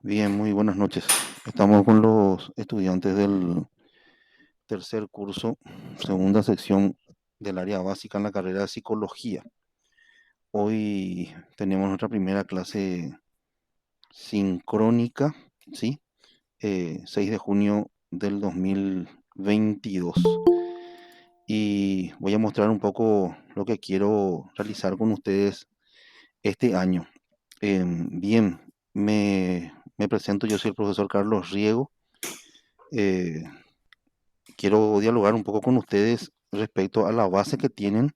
Bien, muy buenas noches. Estamos con los estudiantes del tercer curso, segunda sección del área básica en la carrera de psicología. Hoy tenemos nuestra primera clase sincrónica, ¿sí? 6 de junio del 2022. Y voy a mostrar un poco lo que quiero realizar con ustedes este año. Bien, me presento, yo soy el profesor Carlos Riego. Eh, Quiero dialogar un poco con ustedes respecto a la base que tienen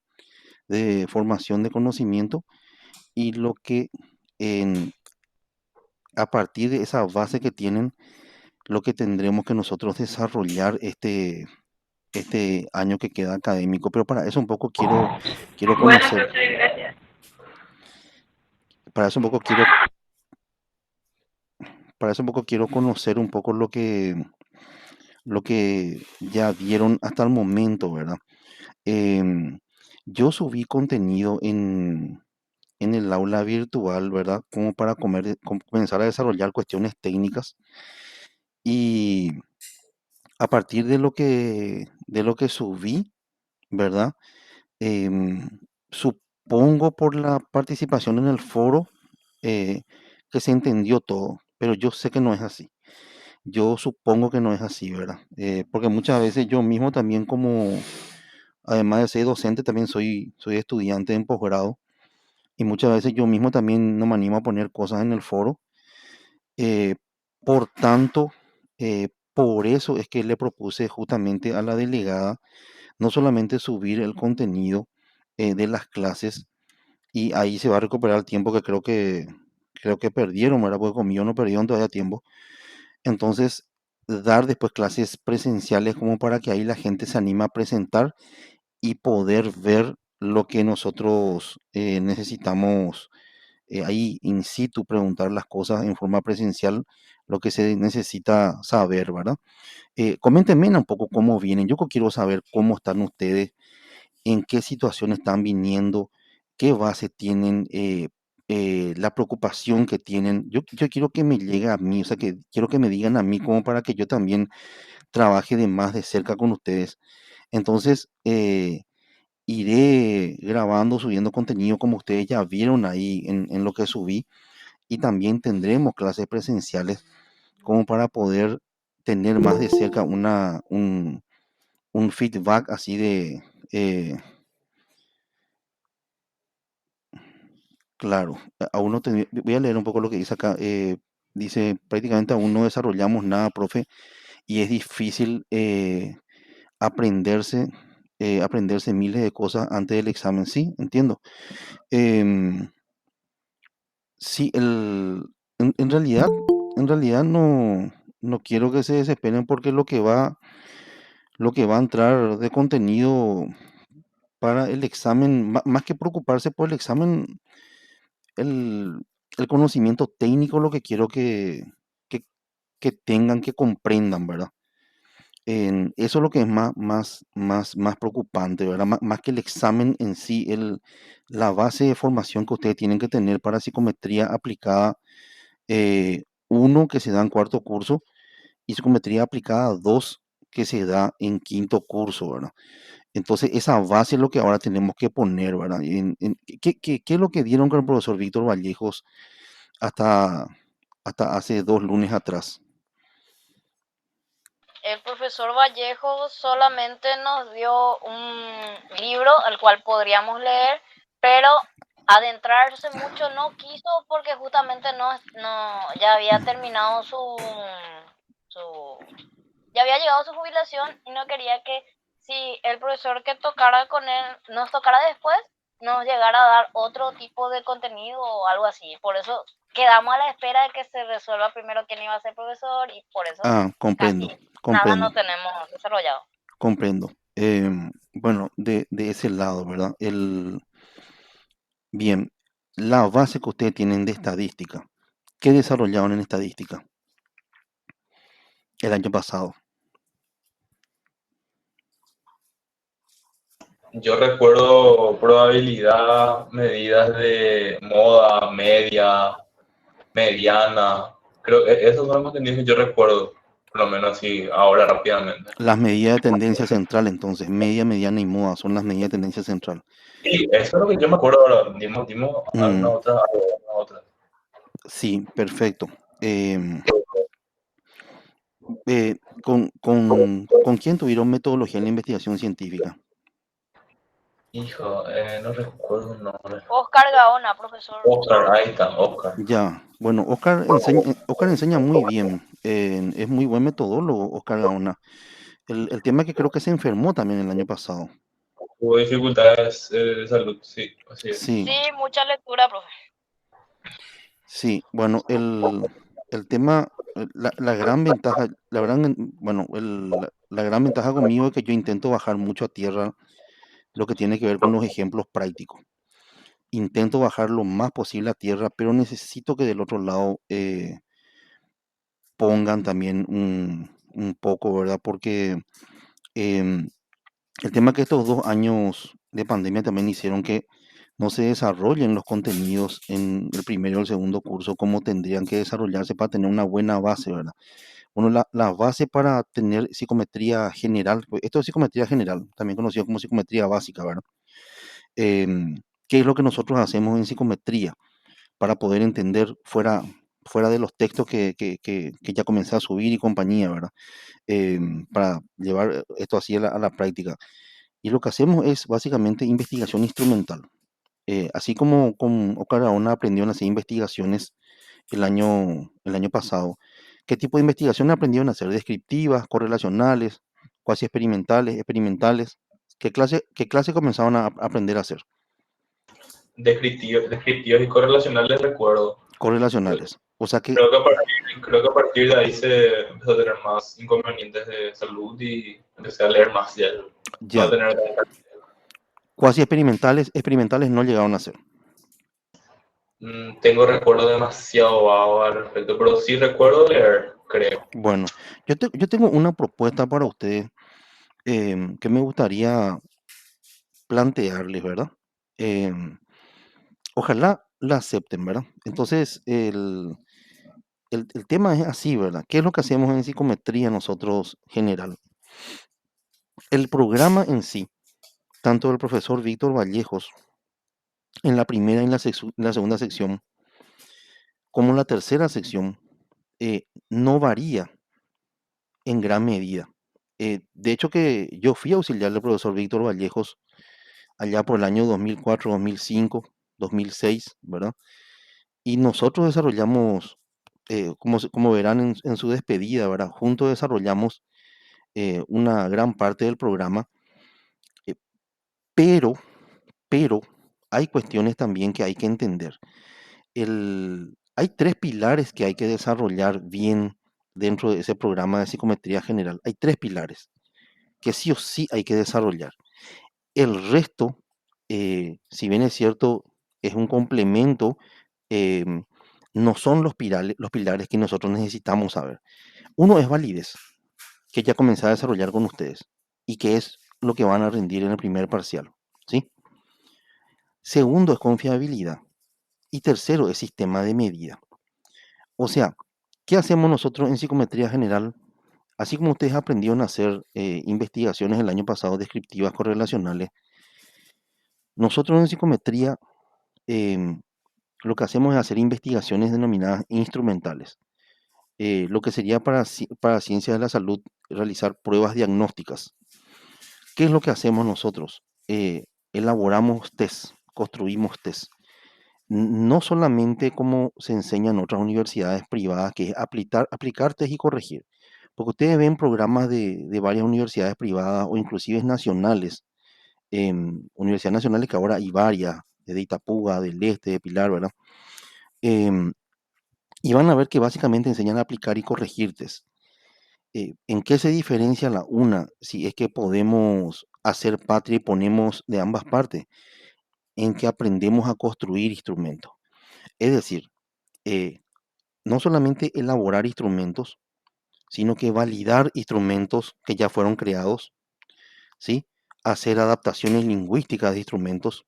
de formación de conocimiento y lo que en- a partir de esa base que tienen, lo que tendremos que nosotros desarrollar este año que queda académico. Pero para eso un poco quiero Bueno, conocer, profe, gracias. para eso un poco para eso un poco quiero conocer un poco lo que ya vieron hasta el momento, ¿verdad? Em, yo subí contenido en el aula virtual, ¿verdad? Como para comenzar a desarrollar cuestiones técnicas y a partir de lo que subí, ¿verdad? Em, Supongo por la participación en el foro eh, que se entendió todo, pero yo sé que no es así. Yo supongo que no es así, ¿verdad? Porque muchas veces yo mismo también además de ser docente, también soy estudiante en posgrado y muchas veces yo mismo también no me animo a poner cosas en el foro. Eh, por tanto, por eso es que le propuse justamente a la delegada no solamente subir el contenido de las clases y ahí se va a recuperar el tiempo que creo que perdieron, ¿verdad? Porque conmigo no perdieron todavía tiempo. Entonces, dar después clases presenciales como para que ahí la gente se anime a presentar y poder ver lo que nosotros necesitamos ahí in situ, preguntar las cosas en forma presencial, lo que se necesita saber, ¿verdad? Coméntenme un poco cómo vienen. Yo quiero saber cómo están ustedes, en qué situación están viniendo, qué base tienen, la preocupación que tienen. Yo quiero que me llegue a mí, o sea, que quiero que me digan a mí como para que yo también trabaje de más de cerca con ustedes. Entonces, iré grabando, subiendo contenido como ustedes ya vieron ahí en lo que subí y también tendremos clases presenciales como para poder tener más de cerca un feedback así de, claro, voy a leer un poco lo que dice acá. Dice, prácticamente aún no desarrollamos nada, profe, y es difícil aprenderse, aprenderse miles de cosas antes del examen. Sí, entiendo. Em, sí, en realidad no quiero que se desesperen porque lo que va a entrar de contenido para el examen, más que preocuparse por el examen, el, el conocimiento técnico, lo que quiero que, que tengan, que comprendan, ¿verdad? Eso es lo que es más preocupante, ¿verdad? Más que el examen en sí, la base de formación que ustedes tienen que tener para psicometría aplicada, uno que se da en cuarto curso y psicometría aplicada 2 que se da en quinto curso, ¿verdad? Entonces, esa base es lo que ahora tenemos que poner, ¿verdad? ¿Qué es lo que dieron con el profesor Víctor Vallejos hasta, hasta hace 2 lunes atrás? El profesor Vallejo solamente nos dio un libro al cual podríamos leer, pero adentrarse mucho no quiso porque justamente ya había terminado su ya había llegado su jubilación y no quería que si el profesor que tocara con él nos tocara después, nos llegara a dar otro tipo de contenido o algo así. Por eso quedamos a la espera de que se resuelva primero quién iba a ser profesor y por eso Ah, casi comprendo, nada comprendo, no tenemos desarrollado. comprendo. Bueno, de ese lado, ¿verdad? Bien, la base que ustedes tienen de estadística, ¿qué desarrollaron en estadística el año pasado? Yo recuerdo probabilidad, medidas de moda, media, mediana. Creo que esos son los contenidos que yo recuerdo, por lo menos así, ahora rápidamente. Las medidas de tendencia central, entonces, media, mediana y moda son las medidas de tendencia central. Sí, eso es lo que yo me acuerdo ahora. Dimos alguna Mm, otra, alguna otra. sí, perfecto. Em, ¿con quién tuvieron metodología en la investigación científica? Hijo, no recuerdo un nombre. Oscar Gaona, profesor. Oscar, ahí está, Oscar. Ya, bueno, Oscar enseña muy bien, es muy buen metodólogo, Oscar Gaona. El tema es que creo que se enfermó también el año pasado. Hubo dificultades de salud, sí, así es. Sí, Sí, mucha lectura, profe. sí, bueno, el tema, la gran ventaja, bueno, la gran ventaja conmigo es que yo intento bajar mucho a tierra lo que tiene que ver con los ejemplos prácticos. Intento bajar lo más posible a tierra, pero necesito que del otro lado pongan también un poco, ¿verdad? Porque em, el tema es que estos 2 años de pandemia también hicieron que no se desarrollen los contenidos en el primero y el segundo curso como tendrían que desarrollarse para tener una buena base, ¿verdad? Bueno, la base para tener psicometría general, pues, esto es psicometría general, también conocido como psicometría básica, ¿verdad? ¿Qué es lo que nosotros hacemos en psicometría para poder entender fuera de los textos que ya comencé a subir y compañía, ¿verdad? Para llevar esto así a la práctica. Y lo que hacemos es básicamente investigación instrumental. Así como con Ocarona aprendieron a hacer investigaciones el año pasado, ¿qué tipo de investigación aprendieron a hacer? Descriptivas, correlacionales, cuasi experimentales, experimentales. ¿Qué clase comenzaron a aprender a hacer? Descriptivos y correlacionales recuerdo. Correlacionales. O sea que Creo que a partir de ahí se empezó a tener más inconvenientes de salud y empecé a leer más ya. No a ya, tener cuasi experimentales no llegaron a ser. tengo recuerdo demasiado vago al respecto, pero sí recuerdo leer, creo. Bueno, yo tengo una propuesta para ustedes que me gustaría plantearles, ¿verdad? Em, Ojalá la acepten, ¿verdad? Entonces, el tema es así, ¿verdad? ¿Qué es lo que hacemos en psicometría nosotros general? El programa en sí, tanto del profesor Víctor Vallejos en la primera y en la segunda sección, como en la tercera sección, no varía en gran medida. De hecho que yo fui auxiliar del profesor Víctor Vallejos allá por el año 2004, 2005, 2006, ¿verdad? Y nosotros desarrollamos, como verán en su despedida, ¿verdad? Juntos desarrollamos una gran parte del programa, eh, pero, pero hay cuestiones también que hay que entender. Hay 3 pilares que hay que desarrollar bien dentro de ese programa de psicometría general. Hay 3 pilares que sí o sí hay que desarrollar. El resto, si bien es cierto, es un complemento, em, no son los pilares que nosotros necesitamos saber. Uno es validez, que ya comencé a desarrollar con ustedes y que es lo que van a rendir en el primer parcial, ¿sí? Segundo es confiabilidad y tercero es sistema de medida. O sea, ¿qué hacemos nosotros en psicometría general? Así como ustedes aprendieron a hacer investigaciones el año pasado descriptivas correlacionales, nosotros en psicometría em, lo que hacemos es hacer investigaciones denominadas instrumentales. Lo que sería para ciencia de la salud realizar pruebas diagnósticas. ¿Qué es lo que hacemos nosotros? Elaboramos test, construimos test. No solamente como se enseña en otras universidades privadas, que es aplicar test y corregir. Porque ustedes ven programas de varias universidades privadas o inclusive nacionales, universidades nacionales que ahora hay varias, de Itapúa, del Este, de Pilar, ¿verdad? Em, y van a ver que básicamente enseñan a aplicar y corregir test. ¿En qué se diferencia la una si es que podemos hacer patria y ponemos de ambas partes? En que aprendemos a construir instrumentos. Es decir, eh, no solamente elaborar instrumentos, sino que validar instrumentos que ya fueron creados, ¿sí? Hacer adaptaciones lingüísticas de instrumentos,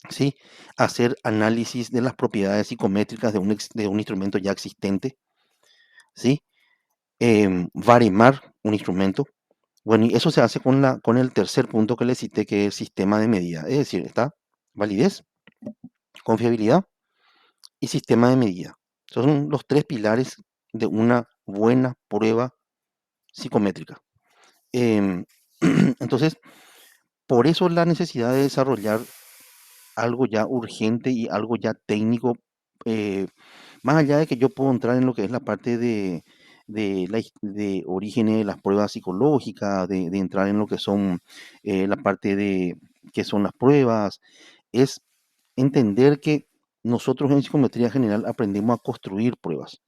¿sí? Hacer análisis de las propiedades psicométricas de un instrumento ya existente, ¿sí? Baremar un instrumento. Bueno, y eso se hace con el tercer punto que le cité, que es el sistema de medida. Es decir, está validez, confiabilidad y sistema de medida. Son los tres pilares de una buena prueba psicométrica. Em, entonces, por eso la necesidad de desarrollar algo ya urgente y algo ya técnico, eh, más allá de que yo puedo entrar en lo que es la parte de orígenes de las pruebas psicológicas, de entrar en lo que son la parte de qué son las pruebas, es entender que nosotros en psicometría general aprendemos a construir pruebas.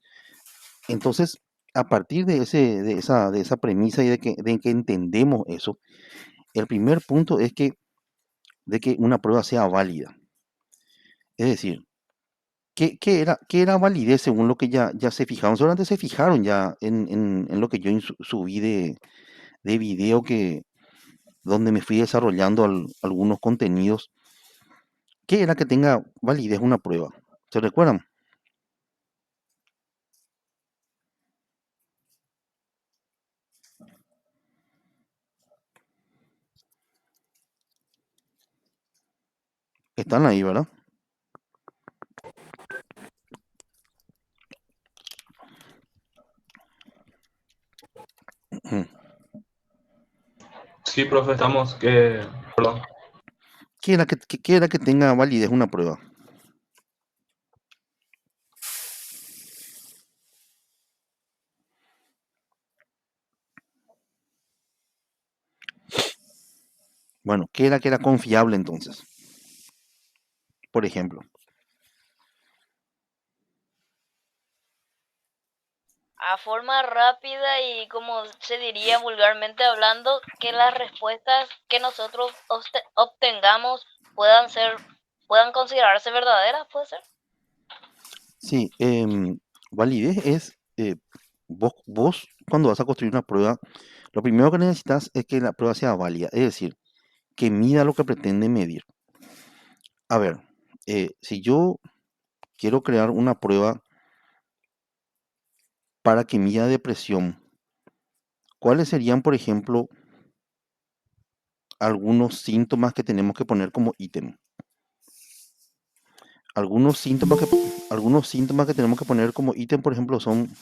Entonces, a partir de esa premisa y de que entendemos eso, el primer punto es de que una prueba sea válida. Es decir, qué era validez según lo que ya se fijaron? Solamente se fijaron ya en lo que yo subí de video donde me fui desarrollando algunos contenidos. ¿Qué era que tenga validez una prueba? ¿Se recuerdan? Están ahí, ¿verdad? Ujú. Sí, profe, estamos que, perdón. ¿Qué era que tenga validez una prueba? Bueno, ¿qué era que era confiable entonces? Por ejemplo. A forma rápida y como se diría vulgarmente hablando, que las respuestas que nosotros obtengamos puedan considerarse verdaderas, puede ser. Sí, validez es, vos cuando vas a construir una prueba, lo primero que necesitas es que la prueba sea válida, es decir, que mida lo que pretende medir. A ver, si yo quiero crear una prueba para que mida depresión, ¿cuáles serían, por ejemplo, algunos síntomas que tenemos que poner como ítem? Algunos síntomas algunos síntomas que tenemos que poner como ítem, por ejemplo, son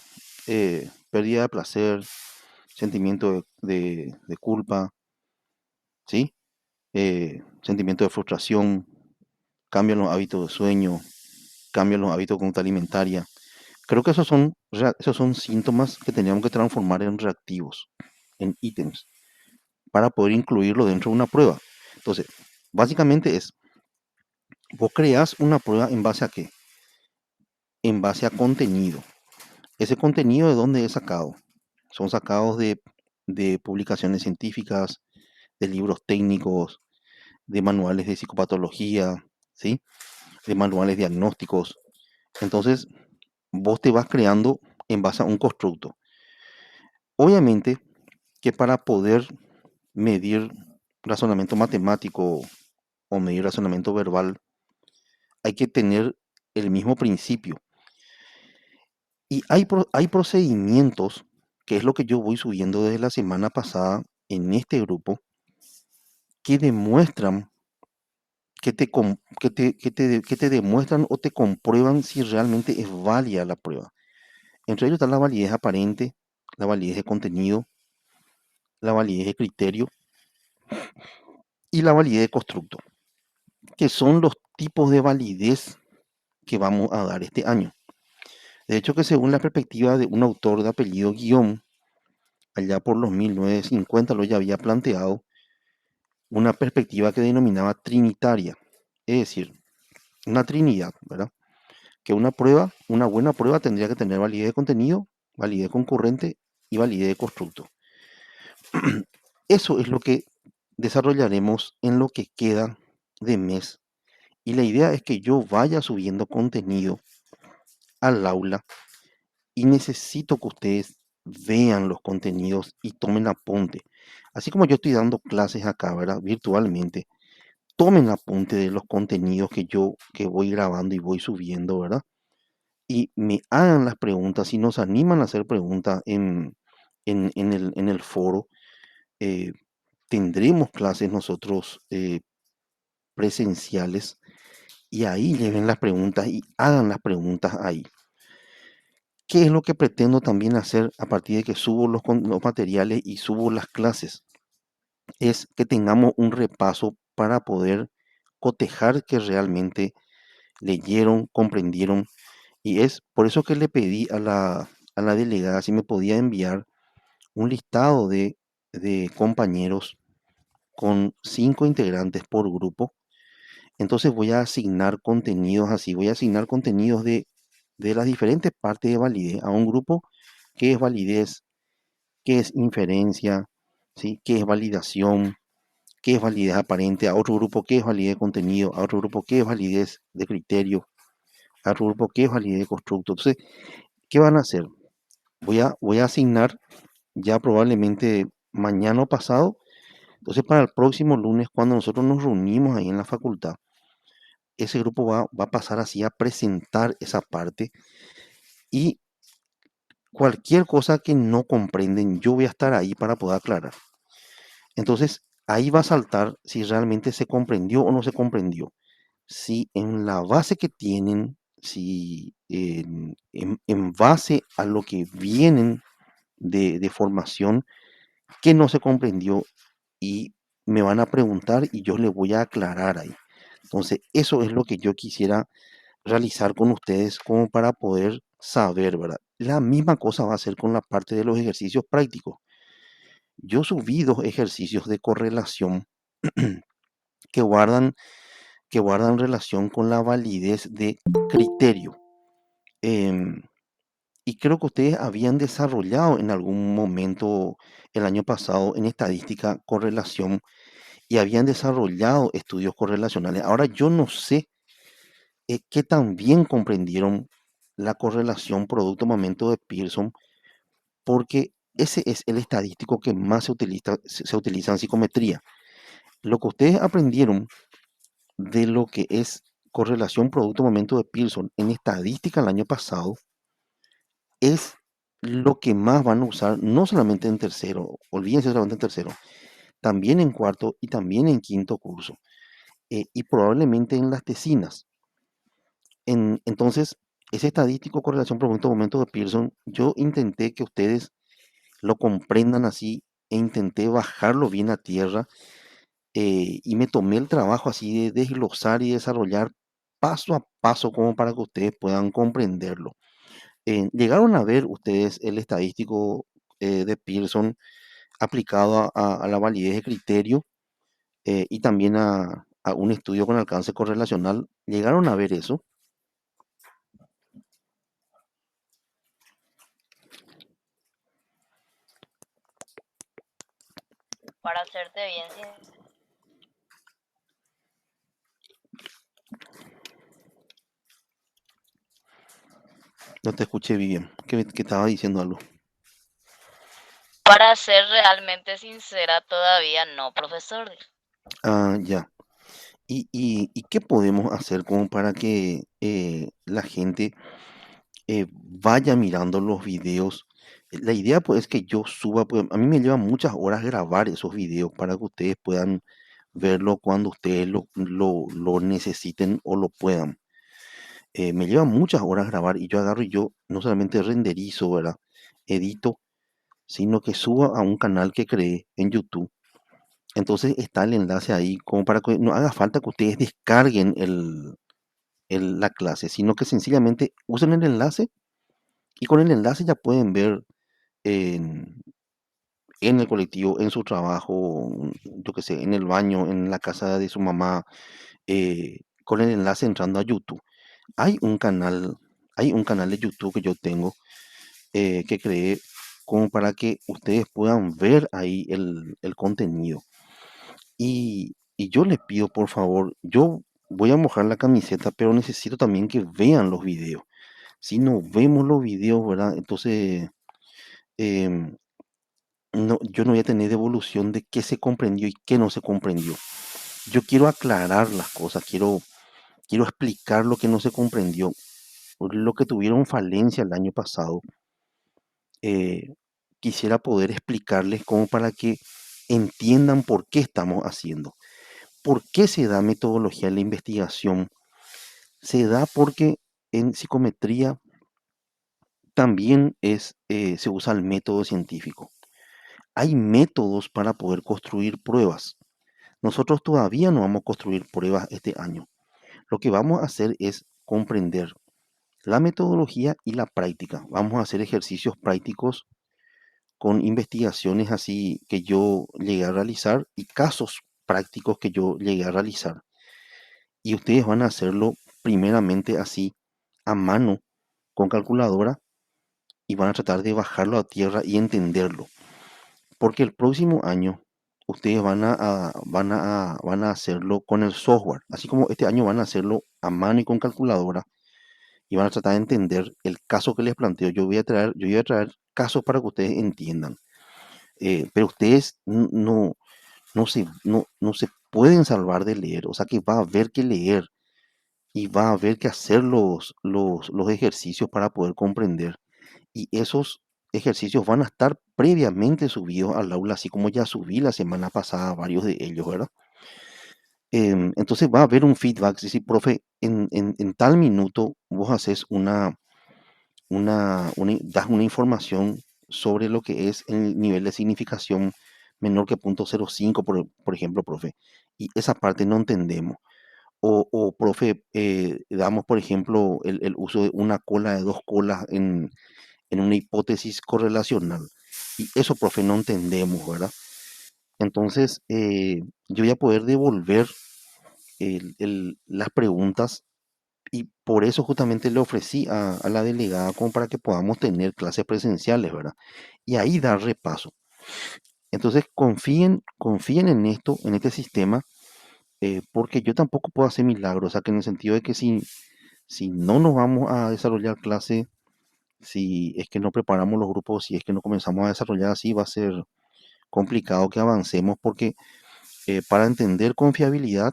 pérdida de placer, sentimiento de culpa, ¿sí? Sentimiento de frustración, cambio en los hábitos de sueño, cambio en los hábitos de conducta alimentaria. Creo que esos son síntomas que teníamos que transformar en reactivos, en ítems, para poder incluirlo dentro de una prueba. Entonces, básicamente es, vos creás una prueba en base a qué? En base a contenido. Ese contenido de dónde es sacado. Son sacados de publicaciones científicas, de libros técnicos, de manuales de psicopatología, ¿sí? De manuales diagnósticos. Entonces, vos te vas creando en base a un constructo. Obviamente que para poder medir razonamiento matemático o medir razonamiento verbal, hay que tener el mismo principio. Y hay procedimientos, que es lo que yo voy subiendo desde la semana pasada en este grupo, que demuestran, que te demuestran o te comprueban si realmente es válida la prueba. Entre ellos está la validez aparente, la validez de contenido, la validez de criterio y la validez de constructo, que son los tipos de validez que vamos a dar este año. De hecho, que según la perspectiva de un autor de apellido Guión, allá por los 1950 lo ya había planteado una perspectiva que denominaba trinitaria, es decir, una trinidad, ¿verdad? Que una prueba, una buena prueba tendría que tener validez de contenido, validez concurrente y validez de constructo. Eso es lo que desarrollaremos en lo que queda de mes. Y la idea es que yo vaya subiendo contenido al aula y necesito que ustedes vean los contenidos y tomen apunte. Así como yo estoy dando clases acá, ¿verdad? Virtualmente. tomen apunte de los contenidos que voy grabando y voy subiendo, ¿verdad? Y me hagan las preguntas, y nos animan a hacer preguntas en el foro. eh, Tendremos clases nosotros presenciales y ahí lleven las preguntas y hagan las preguntas ahí. ¿Qué es lo que pretendo también hacer a partir de que subo los materiales y subo las clases? Es que tengamos un repaso para poder cotejar que realmente leyeron, comprendieron. Y es por eso que le pedí a la delegada si me podía enviar un listado de compañeros con 5 integrantes por grupo. Entonces voy a asignar contenidos así, voy a asignar contenidos de las diferentes partes de validez a un grupo que es validez, que es inferencia, ¿sí? Que es validación, que es validez aparente, a otro grupo que es validez de contenido, a otro grupo que es validez de criterio, a otro grupo que es validez de constructo. Entonces, ¿qué van a hacer? Voy a asignar ya probablemente mañana o pasado. Entonces, para el próximo lunes, cuando nosotros nos reunimos ahí en la facultad, ese grupo va a pasar así a presentar esa parte y cualquier cosa que no comprenden, yo voy a estar ahí para poder aclarar. Entonces, ahí va a saltar si realmente se comprendió o no se comprendió. Si en la base que tienen, si en base a lo que vienen de formación, que no se comprendió y me van a preguntar y yo les voy a aclarar ahí. Entonces, eso es lo que yo quisiera realizar con ustedes como para poder saber, ¿verdad? La misma cosa va a ser con la parte de los ejercicios prácticos. Yo subí 2 ejercicios de correlación que guardan, que guardan relación con la validez de criterio. Em, y creo que ustedes habían desarrollado en algún momento el año pasado en estadística correlación y habían desarrollado estudios correlacionales. Ahora yo no sé qué tan bien comprendieron la correlación producto-momento de Pearson, porque ese es el estadístico que más se utiliza en psicometría. Lo que ustedes aprendieron de lo que es correlación producto-momento de Pearson en estadística el año pasado es lo que más van a usar, no solamente en tercero, olvídense solamente en tercero, también en cuarto y también en quinto curso, y probablemente en las tesinas. Entonces, ese estadístico correlación producto-momento de Pearson, yo intenté que ustedes lo comprendan así e intenté bajarlo bien a tierra, y me tomé el trabajo así de desglosar y desarrollar paso a paso como para que ustedes puedan comprenderlo. ¿Llegaron a ver ustedes el estadístico de Pearson aplicado a la validez de criterio y también a un estudio con alcance correlacional? ¿Llegaron a ver eso? Para hacerte bien sincero. No te escuché bien, que estaba diciendo algo. Para ser realmente sincera, todavía no, profesor. Ah, ya. ¿Y qué podemos hacer como para que la gente vaya mirando los videos? La idea pues es que yo suba, pues a mí me lleva muchas horas grabar esos videos para que ustedes puedan verlo cuando ustedes lo necesiten o lo puedan. Me lleva muchas horas grabar y yo agarro y yo no solamente renderizo, ¿verdad? Edito, sino que subo a un canal que creé en YouTube. Entonces está el enlace ahí como para que no haga falta que ustedes descarguen la clase, sino que sencillamente usen el enlace y con el enlace ya pueden ver en, en el colectivo, en su trabajo, yo qué sé, en el baño, en la casa de su mamá, con el enlace entrando a YouTube. Hay un canal, hay un canal de YouTube que yo tengo que creé como para que ustedes puedan ver ahí el contenido. Y yo les pido, por favor, yo voy a mojar la camiseta, pero necesito también que vean los videos. Si no vemos los videos, ¿verdad? Entonces, em, no, yo no voy a tener devolución de qué se comprendió y qué no se comprendió. Yo quiero aclarar las cosas, quiero explicar lo que no se comprendió, lo que tuvieron falencia el año pasado. eh, Quisiera poder explicarles como para que entiendan por qué estamos haciendo. ¿Por qué se da metodología en la investigación? Se da porque en psicometría también se usa el método científico. Hay métodos para poder construir pruebas. Nosotros todavía no vamos a construir pruebas este año. Lo que vamos a hacer es comprender la metodología y la práctica. Vamos a hacer ejercicios prácticos con investigaciones así que yo llegué a realizar y casos prácticos que yo llegué a realizar. Y ustedes van a hacerlo primeramente así, a mano, con calculadora, y van a tratar de bajarlo a tierra y entenderlo. Porque el próximo año ustedes van a hacerlo con el software. Así como este año van a hacerlo a mano y con calculadora y van a tratar de entender el caso que les planteo. Yo voy a traer casos para que ustedes entiendan. Pero ustedes no se pueden salvar de leer. O sea que va a haber que leer y va a haber que hacer los ejercicios para poder comprender. Y esos ejercicios van a estar previamente subidos al aula, así como ya subí la semana pasada varios de ellos, ¿verdad? Entonces va a haber un feedback. Es decir, profe, en tal minuto vos haces das una información sobre lo que es el nivel de significación menor que 0.05, por ejemplo, profe. Y esa parte no entendemos. Profe, damos, por ejemplo, el uso de una cola, de dos colas en una hipótesis correlacional. Y eso, profe, no entendemos, ¿verdad? Entonces, yo voy a poder devolver las preguntas y por eso justamente le ofrecí a la delegada como para que podamos tener clases presenciales, ¿verdad? Y ahí dar repaso. Entonces, confíen en esto, en este sistema, porque yo tampoco puedo hacer milagros, o sea, que en el sentido de que si no nos vamos a desarrollar clase, si es que no preparamos los grupos, si es que no comenzamos a desarrollar así, va a ser complicado que avancemos porque para entender confiabilidad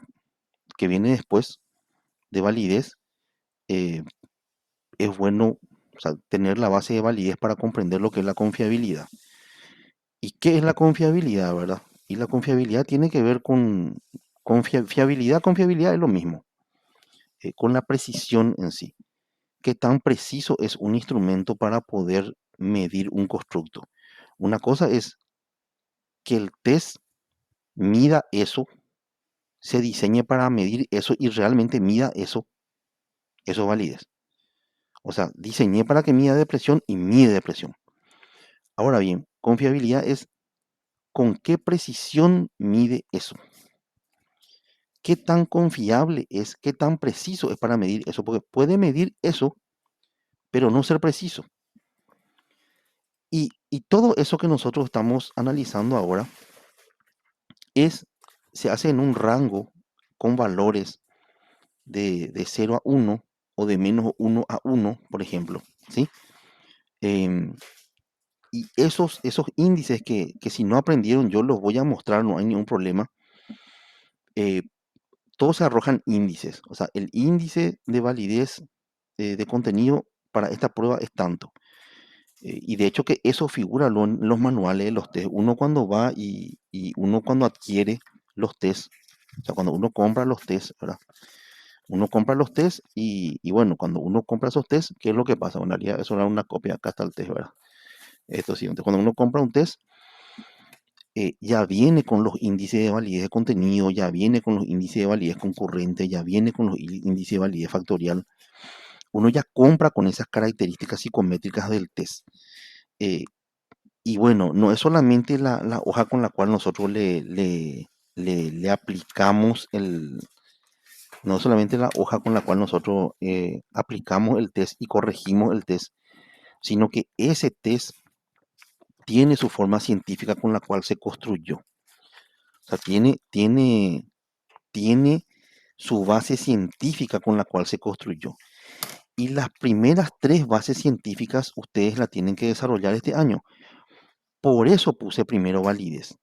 que viene después de validez, eh, es bueno, o sea, tener la base de validez para comprender lo que es la confiabilidad. ¿Y qué es la confiabilidad, verdad? Y la confiabilidad tiene que ver con fiabilidad. Confiabilidad es lo mismo, con la precisión en sí. ¿Qué tan preciso es un instrumento para poder medir un constructo? Una cosa es que el test mida eso, se diseñe para medir eso y realmente mida eso es validez. O sea, diseñé para que mida depresión y mide depresión. Ahora bien, confiabilidad es con qué precisión mide eso. ¿Qué tan confiable es? ¿Qué tan preciso es para medir eso? Porque puede medir eso, pero no ser preciso. Y todo eso que nosotros estamos analizando ahora es, se hace en un rango con valores de 0 a 1 o de -1 a 1, por ejemplo, ¿sí? Em, y esos índices que si no aprendieron yo los voy a mostrar, no hay ningún problema. eh, Todos se arrojan índices, o sea, el índice de validez de contenido para esta prueba es tanto. Y de hecho que eso figura en los manuales de los test. Uno cuando va y uno cuando adquiere los test, o sea, cuando uno compra los test, ¿verdad? Uno compra los test y bueno, cuando uno compra esos test, ¿qué es lo que pasa? En realidad eso era una copia, acá está el test, ¿verdad? Esto sí, entonces cuando uno compra un test, ya viene con los índices de validez de contenido, ya viene con los índices de validez concurrente, ya viene con los índices de validez factorial. Uno ya compra con esas características psicométricas del test. Eh, y bueno, no es solamente la hoja con la cual nosotros le aplicamos no es solamente la hoja con la cual nosotros aplicamos el test y corregimos el test, sino que ese test tiene su forma científica con la cual se construyó. O sea, tiene su base científica con la cual se construyó. Y las primeras tres bases científicas ustedes la tienen que desarrollar este año. Por eso puse primero validez,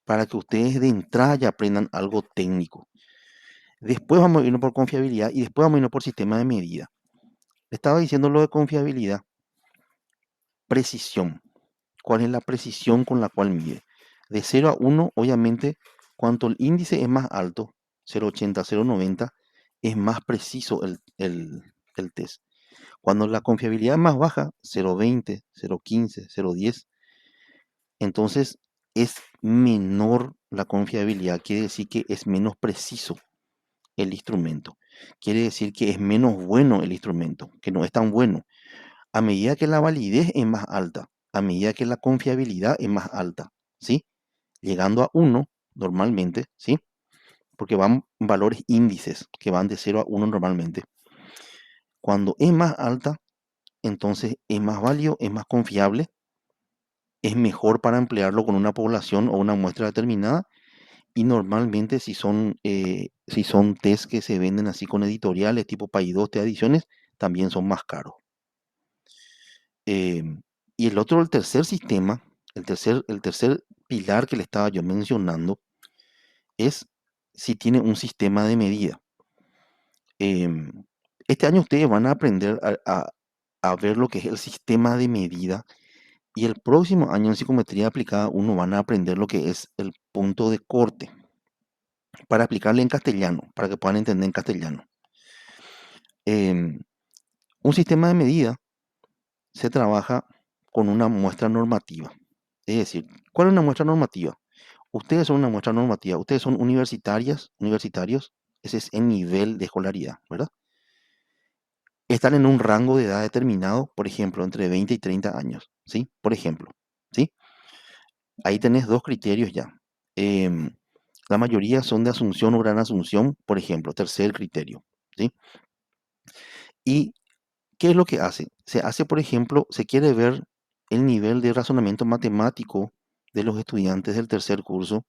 para que ustedes de entrada ya aprendan algo técnico. Después vamos a irnos por confiabilidad y después vamos a irnos por sistema de medida. Le estaba diciendo lo de confiabilidad, precisión. ¿Cuál es la precisión con la cual mide? De 0 a 1, obviamente, cuanto el índice es más alto, 0,80, 0,90, es más preciso el test. Cuando la confiabilidad es más baja, 0,20, 0,15, 0,10, entonces es menor la confiabilidad. Quiere decir que es menos preciso el instrumento. Quiere decir que es menos bueno el instrumento, que no es tan bueno. A medida que la validez es más alta, a medida que la confiabilidad es más alta, ¿sí? Llegando a 1 normalmente, ¿sí? Porque van valores índices que van de 0 a 1 normalmente. Cuando es más alta, entonces es más válido, es más confiable, es mejor para emplearlo con una población o una muestra determinada. Y normalmente si son test que se venden así con editoriales tipo PAI2 de adiciones, también son más caros. Y el tercer sistema, el tercer pilar que le estaba yo mencionando, es si tiene un sistema de medida. Em, este año ustedes van a aprender a ver lo que es el sistema de medida y el próximo año en psicometría aplicada uno van a aprender lo que es el punto de corte para aplicarle en castellano, para que puedan entender en castellano. Em, un sistema de medida se trabaja con una muestra normativa. Es decir, ¿cuál es una muestra normativa? Ustedes son una muestra normativa, ustedes son universitarios, ese es el nivel de escolaridad, ¿verdad? Están en un rango de edad determinado, por ejemplo, entre 20 y 30 años, ¿sí? Por ejemplo, ¿sí? Ahí tenés dos criterios ya. Em, la mayoría son de Asunción o Gran Asunción, por ejemplo, tercer criterio, ¿sí? ¿Y qué es lo que hace? Se hace, por ejemplo, se quiere ver el nivel de razonamiento matemático de los estudiantes del tercer curso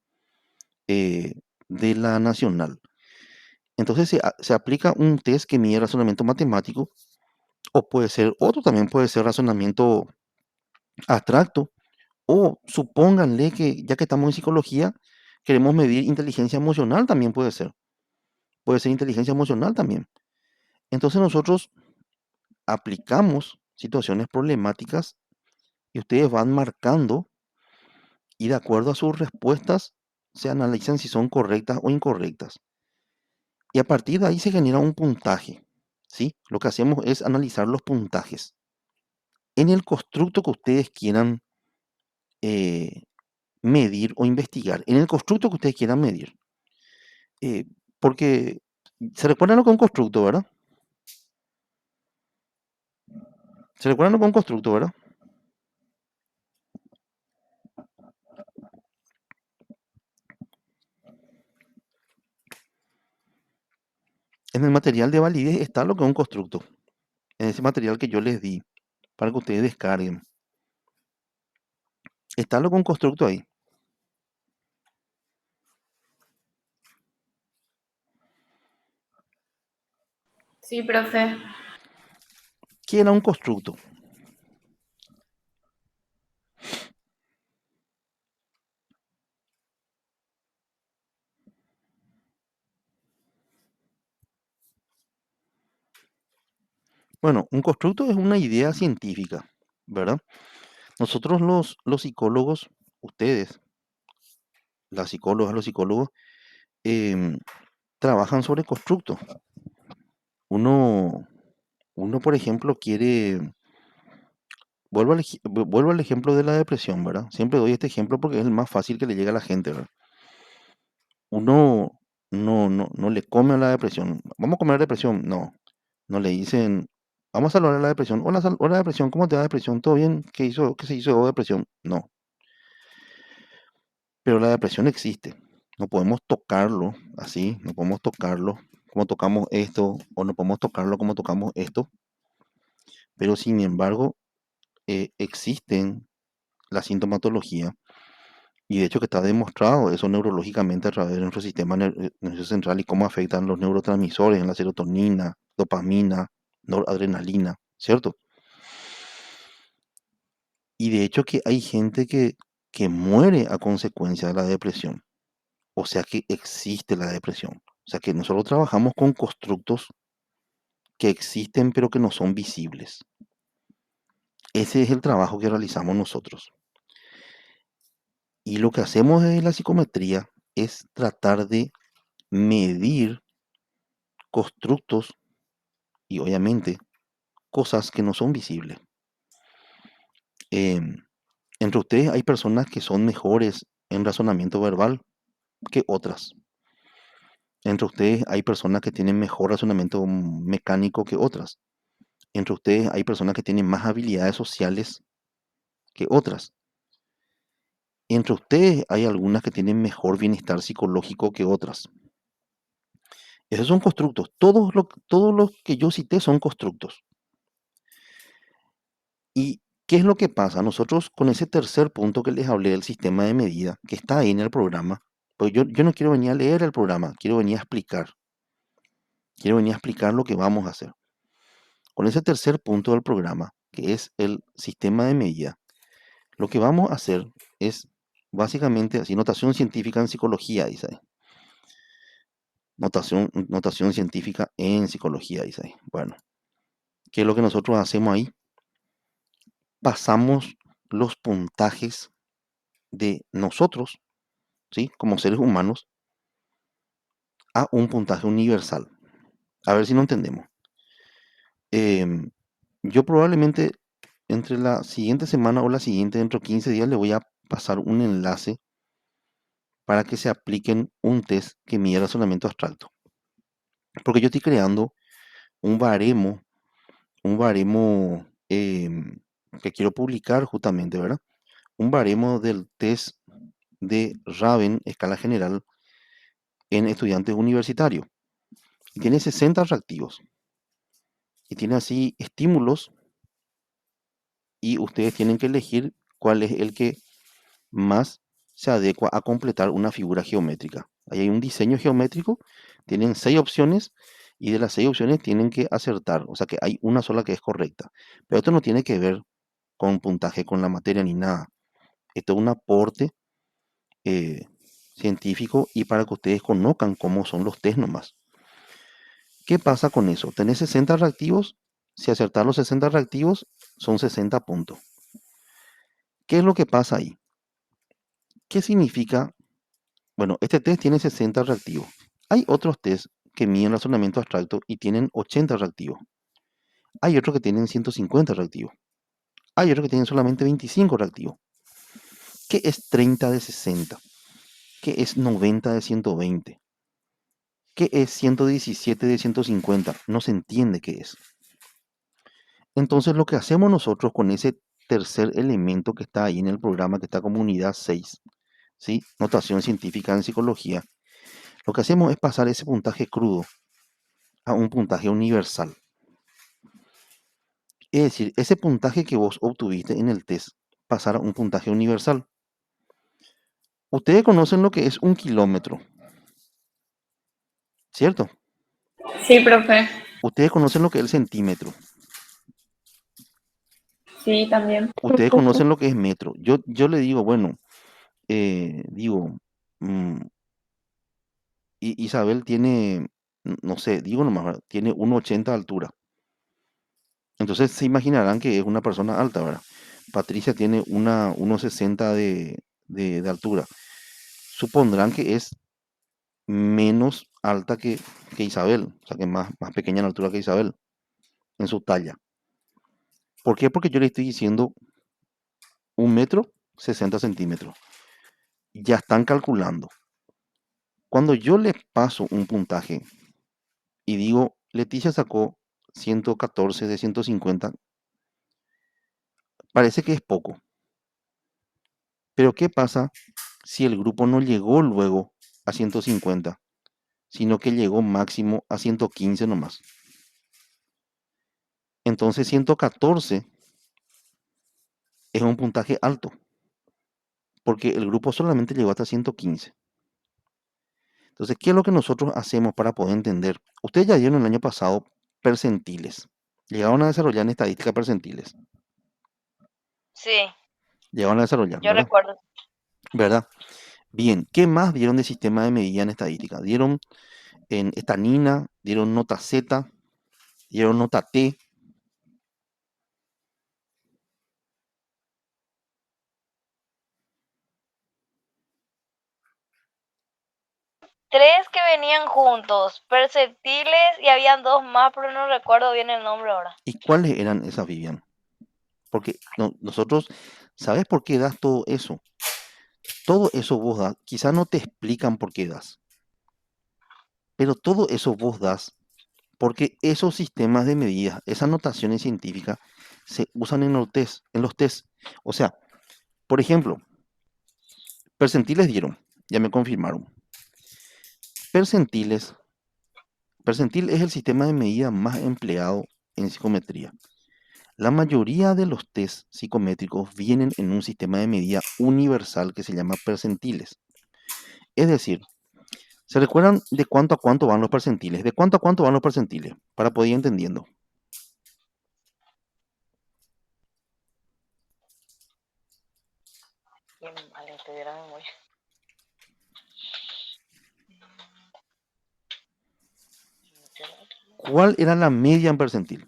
eh, de la nacional. Entonces se aplica un test que mide razonamiento matemático, o puede ser otro, también puede ser razonamiento abstracto, o supónganle que ya que estamos en psicología, queremos medir inteligencia emocional, también puede ser inteligencia emocional también. Entonces nosotros aplicamos situaciones problemáticas y ustedes van marcando y de acuerdo a sus respuestas se analizan si son correctas o incorrectas. Y a partir de ahí se genera un puntaje, ¿sí? Lo que hacemos es analizar los puntajes en el constructo que ustedes quieran eh, medir o investigar, en el constructo que ustedes quieran medir. Eh, porque se recuerdan lo que es un constructo, ¿verdad? Se recuerdan lo que es un constructo, ¿verdad? En el material de validez está lo que es un constructo, en ese material que yo les di para que ustedes descarguen. Está lo que es un constructo ahí. Sí, profe. ¿Qué era un constructo? Bueno, un constructo es una idea científica, ¿verdad? Nosotros los psicólogos, ustedes, las psicólogas, los psicólogos, em, trabajan sobre constructos. Uno, uno, por ejemplo, vuelvo al ejemplo de la depresión, ¿verdad? Siempre doy este ejemplo porque es el más fácil que le llega a la gente, ¿verdad? Uno no le come a la depresión. ¿Vamos a comer depresión? No. No le dicen, vamos a salvar a la depresión. Hola, hola depresión, ¿cómo te va depresión? ¿Todo bien? ¿Qué se hizo de depresión? No. Pero la depresión existe. No podemos tocarlo así, no podemos tocarlo como tocamos esto, o no podemos tocarlo como tocamos esto, pero sin embargo existen la sintomatología y de hecho que está demostrado eso neurológicamente a través de nuestro sistema nervioso central y cómo afectan los neurotransmisores en la serotonina, dopamina, noradrenalina, ¿cierto? Y de hecho que hay gente que muere a consecuencia de la depresión, o sea que existe la depresión. O sea que nosotros trabajamos con constructos que existen pero que no son visibles. Ese es el trabajo que realizamos nosotros. Y lo que hacemos en la psicometría es tratar de medir constructos y obviamente cosas que no son visibles. Em, Entre ustedes hay personas que son mejores en razonamiento verbal que otras. Entre ustedes hay personas que tienen mejor razonamiento mecánico que otras. Entre ustedes hay personas que tienen más habilidades sociales que otras. Entre ustedes hay algunas que tienen mejor bienestar psicológico que otras. Esos son constructos. Todos los que yo cité son constructos. ¿Y qué es lo que pasa? Nosotros con ese tercer punto que les hablé del sistema de medida, que está ahí en el programa, pues yo no quiero venir a leer el programa, quiero venir a explicar. Quiero venir a explicar lo que vamos a hacer. Con ese tercer punto del programa, que es el sistema de medida, lo que vamos a hacer es básicamente así, notación científica en psicología, dice ahí. Notación científica en psicología, dice ahí. Bueno, ¿qué es lo que nosotros hacemos ahí? Pasamos los puntajes de nosotros, ¿sí? Como seres humanos, a un puntaje universal. A ver si no entendemos. Em, yo probablemente entre la siguiente semana o la siguiente, dentro de 15 días, le voy a pasar un enlace para que se apliquen un test que mide razonamiento abstracto. Porque yo estoy creando un baremo, que quiero publicar justamente, ¿verdad? Un baremo del test de Raven, escala general, en estudiantes universitarios. Y tiene 60 reactivos. Y tiene así estímulos y ustedes tienen que elegir cuál es el que más se adecua a completar una figura geométrica. Ahí hay un diseño geométrico, tienen 6 opciones y de las 6 opciones tienen que acertar, o sea que hay una sola que es correcta. Pero esto no tiene que ver con puntaje, con la materia ni nada. Esto es un aporte eh, científico y para que ustedes conozcan cómo son los test nomás. ¿Qué pasa con eso? Tenés 60 reactivos, si acertar los 60 reactivos son 60 puntos. ¿Qué es lo que pasa ahí? ¿Qué significa? Bueno, este test tiene 60 reactivos. Hay otros test que miden razonamiento abstracto y tienen 80 reactivos. Hay otros que tienen 150 reactivos. Hay otros que tienen solamente 25 reactivos. ¿Qué es 30 de 60? ¿Qué es 90 de 120? ¿Qué es 117 de 150? No se entiende qué es. Entonces lo que hacemos nosotros con ese tercer elemento que está ahí en el programa, que está como unidad 6, ¿sí? Notación científica en psicología, lo que hacemos es pasar ese puntaje crudo a un puntaje universal. Es decir, ese puntaje que vos obtuviste en el test, pasar a un puntaje universal. Ustedes conocen lo que es un kilómetro, ¿cierto? Sí, profe. Ustedes conocen lo que es el centímetro. Sí, también. Ustedes conocen lo que es metro. Yo le digo, bueno, digo, mm, Isabel tiene, no sé, digo nomás, ¿verdad? Tiene 1,80 de altura. Entonces se imaginarán que es una persona alta, ¿verdad? Patricia tiene 1,60 de altura. Supondrán que es menos alta que Isabel, o sea, que más pequeña en altura que Isabel, en su talla. ¿Por qué? Porque yo le estoy diciendo 1 metro, 60 centímetros. Ya están calculando. Cuando yo le paso un puntaje y digo, Leticia sacó 114 de 150, parece que es poco. Pero ¿qué pasa si el grupo no llegó luego a 150, sino que llegó máximo a 115 nomás? Entonces 114 es un puntaje alto, porque el grupo solamente llegó hasta 115. Entonces, ¿qué es lo que nosotros hacemos para poder entender? Ustedes ya dieron el año pasado percentiles. Llegaron a desarrollar en estadística percentiles. Sí, Llegaron a desarrollar, yo ¿verdad? recuerdo. ¿Verdad? Bien, ¿qué más dieron de sistema de medida en estadística? Dieron en estanina, dieron nota Z, dieron nota T. Tres que venían juntos, perceptibles y habían dos más, pero no recuerdo bien el nombre ahora. ¿Y cuáles eran esas, Vivian? Porque nosotros, ¿sabes por qué das todo eso? Todo eso vos das, quizá no te explican por qué das, pero todo eso vos das porque esos sistemas de medidas, esas notaciones científicas, se usan en los test, en los test. O sea, por ejemplo, percentiles dieron, ya me confirmaron. Percentiles, percentil es el sistema de medida más empleado en psicometría. La mayoría de los test psicométricos vienen en un sistema de medida universal que se llama percentiles. Es decir, ¿se recuerdan de cuánto a cuánto van los percentiles? ¿De cuánto a cuánto van los percentiles? Para poder ir entendiendo. Bien, vale, te diera memoria. ¿Cuál era la media en percentil?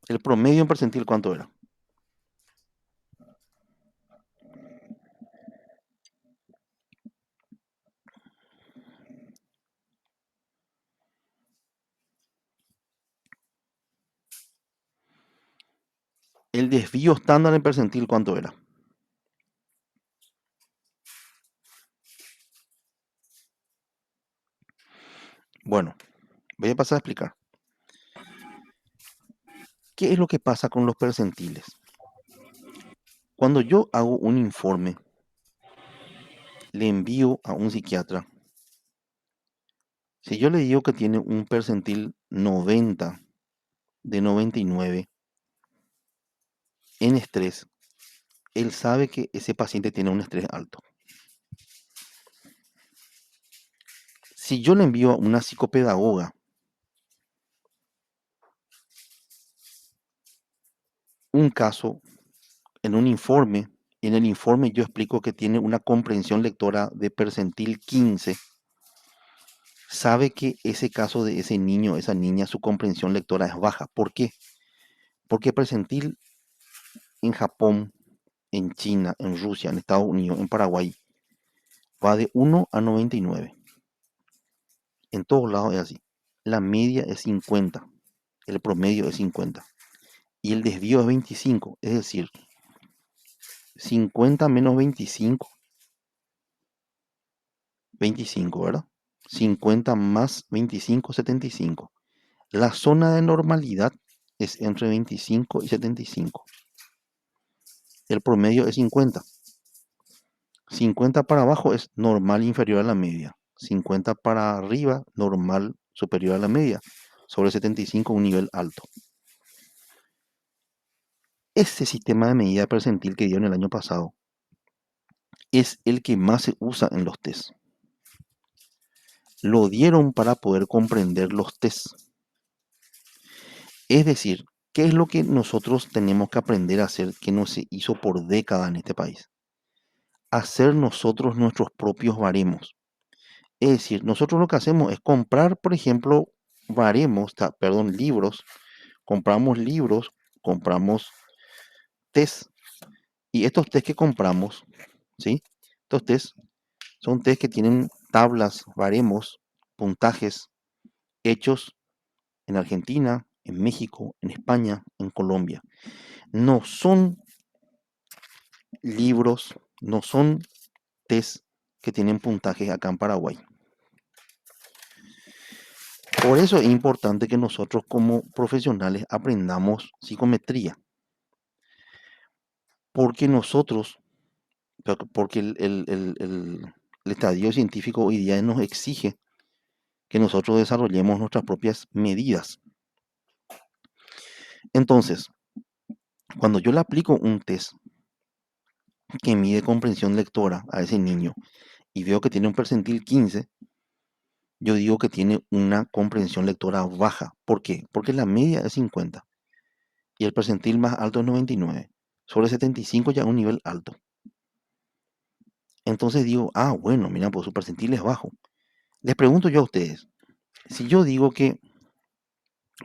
El promedio en percentil, ¿cuánto era? El desvío estándar en percentil, ¿cuánto era? Bueno, voy a pasar a explicar. ¿Qué es lo que pasa con los percentiles? Cuando yo hago un informe, le envío a un psiquiatra. Si yo le digo que tiene un percentil 90 de 99 en estrés, él sabe que ese paciente tiene un estrés alto. Si yo le envío a una psicopedagoga un caso en un informe, y en el informe yo explico que tiene una comprensión lectora de percentil 15, sabe que ese caso de ese niño, esa niña, su comprensión lectora es baja. ¿Por qué? Porque percentil en Japón, en China, en Rusia, en Estados Unidos, en Paraguay, va de 1 a 99. En todos lados es así. La media es 50, el promedio es 50 y el desvío es 25, es decir, 50 menos 25, 25, ¿verdad? 50 más 25, 75. La zona de normalidad es entre 25 y 75. El promedio es 50. 50 para abajo es normal inferior a la media. 50 para arriba, normal superior a la media. Sobre 75, un nivel alto. Ese sistema de medida percentil que dieron el año pasado es el que más se usa en los test. Lo dieron para poder comprender los test. Es decir, ¿qué es lo que nosotros tenemos que aprender a hacer que no se hizo por décadas en este país? Hacer nosotros nuestros propios baremos. Es decir, nosotros lo que hacemos es comprar, por ejemplo, libros. Compramos libros, compramos test. Y estos test que compramos, ¿sí? Estos test son test que tienen tablas, baremos, puntajes hechos en Argentina, en México, en España, en Colombia. No son libros, no son test que tienen puntajes acá en Paraguay. Por eso es importante que nosotros como profesionales aprendamos psicometría. Porque nosotros, porque el estadio científico hoy día nos exige que nosotros desarrollemos nuestras propias medidas. Entonces, cuando yo le aplico un test que mide comprensión lectora a ese niño y veo que tiene un percentil 15, yo digo que tiene una comprensión lectora baja. ¿Por qué? Porque la media es 50 y el percentil más alto es 99. Sobre 75 ya es un nivel alto. Entonces digo, ah, bueno, mira, pues su percentil es bajo. Les pregunto yo a ustedes, si yo digo que,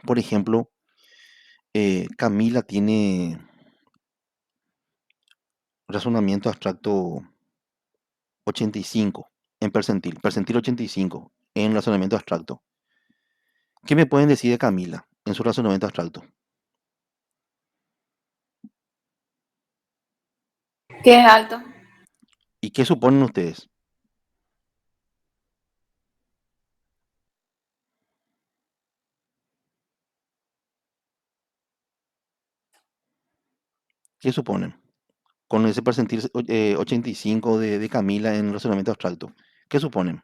por ejemplo, Camila tiene razonamiento abstracto 85 en percentil 85 en razonamiento abstracto, ¿qué me pueden decir de Camila en su razonamiento abstracto? Que es alto. ¿Y qué suponen ustedes? ¿Qué suponen? Con ese percentil 85 de Camila en razonamiento abstracto. ¿Qué suponen?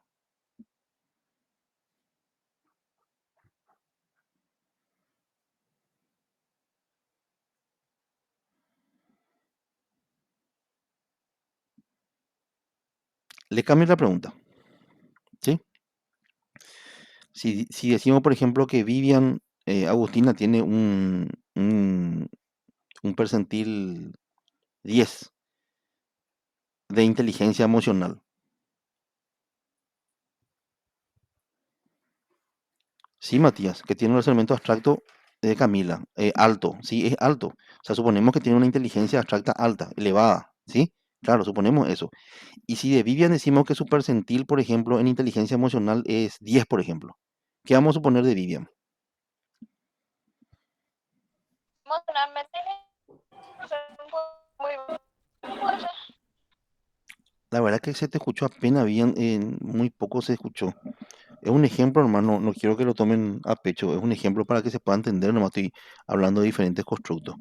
Le cambio la pregunta, ¿sí? Si decimos, por ejemplo, que Vivian Agustina tiene un percentil 10 de inteligencia emocional. Sí, Matías, que tiene un razonamiento abstracto de Camila, alto, sí, es alto. O sea, suponemos que tiene una inteligencia abstracta alta, elevada, ¿sí? Claro, suponemos eso. Y si de Vivian decimos que su percentil, por ejemplo, en inteligencia emocional es 10, por ejemplo, ¿qué vamos a suponer de Vivian? Emocionalmente, no sé, muy, puede ser. La verdad que se te escuchó apenas bien, muy poco se escuchó. Es un ejemplo, hermano, no quiero que lo tomen a pecho, es un ejemplo para que se pueda entender, nomás estoy hablando de diferentes constructos.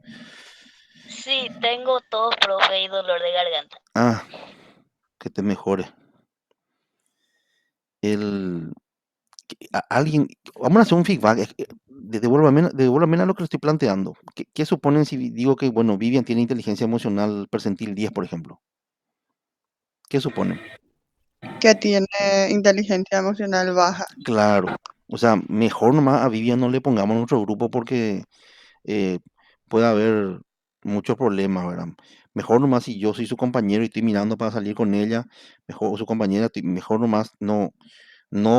Sí, tengo tos, profe, y dolor de garganta. Ah, que te mejore. El, alguien, vamos a hacer un feedback, devuélvame a lo que le estoy planteando. ¿Qué suponen si digo que, bueno, Vivian tiene inteligencia emocional percentil 10, por ejemplo? ¿Qué suponen? Que tiene inteligencia emocional baja. Claro, o sea, mejor nomás a Vivian no le pongamos en otro grupo porque eh, puede haber muchos problemas, ¿verdad? Mejor nomás si yo soy su compañero y estoy mirando para salir con ella, mejor o su compañera, mejor nomás no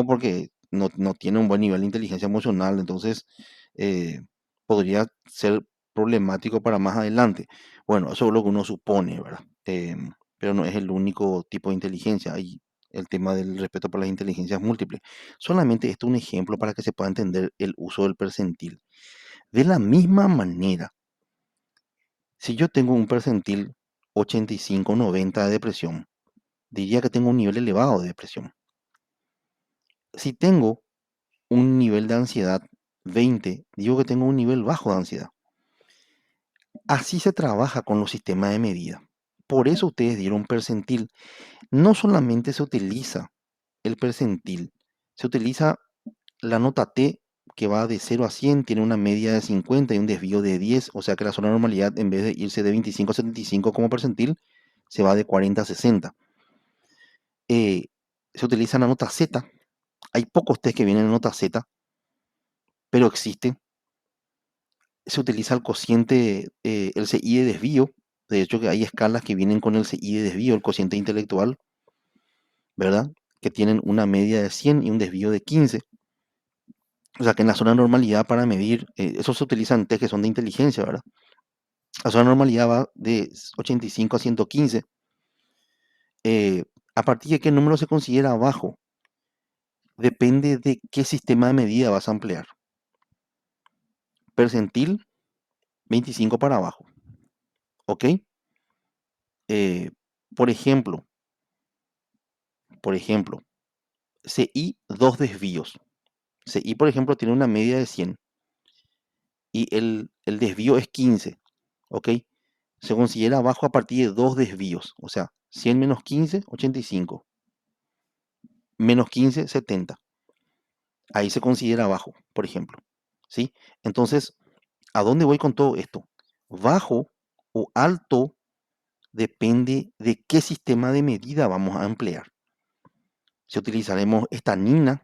porque no tiene un buen nivel de inteligencia emocional, entonces eh, podría ser problemático para más adelante. Bueno, eso es lo que uno supone, ¿verdad? Pero no es el único tipo de inteligencia. Hay el tema del respeto por las inteligencias múltiples. Solamente esto es un ejemplo para que se pueda entender el uso del percentil. De la misma manera, si yo tengo un percentil 85-90 de depresión, diría que tengo un nivel elevado de depresión. Si tengo un nivel de ansiedad 20, digo que tengo un nivel bajo de ansiedad. Así se trabaja con los sistemas de medida. Por eso ustedes dieron percentil. No solamente se utiliza el percentil, se utiliza la nota T que va de 0 a 100, tiene una media de 50 y un desvío de 10, o sea que la zona de normalidad en vez de irse de 25 a 75 como percentil, se va de 40 a 60. Se utiliza la nota Z, hay pocos test que vienen en nota Z, pero existen. Se utiliza el cociente, el CI de desvío. De hecho, que hay escalas que vienen con el CI de desvío, el cociente intelectual, ¿verdad? Que tienen una media de 100 y un desvío de 15. O sea, que en la zona de normalidad para medir, eso se utilizan test que son de inteligencia, ¿verdad? La zona de normalidad va de 85 a 115. Eh, a partir de qué número se considera bajo, depende de qué sistema de medida vas a emplear. Percentil, 25 para abajo, ¿ok? Eh, por ejemplo, por ejemplo, CI, dos desvíos. CI, por ejemplo, tiene una media de 100 y el desvío es 15, ¿ok? Se considera bajo a partir de dos desvíos, o sea, 100 menos 15, 85, menos 15, 70. Ahí se considera bajo, por ejemplo, ¿sí? Entonces, ¿a dónde voy con todo esto? Bajo o alto depende de qué sistema de medida vamos a emplear. Si utilizaremos estanina,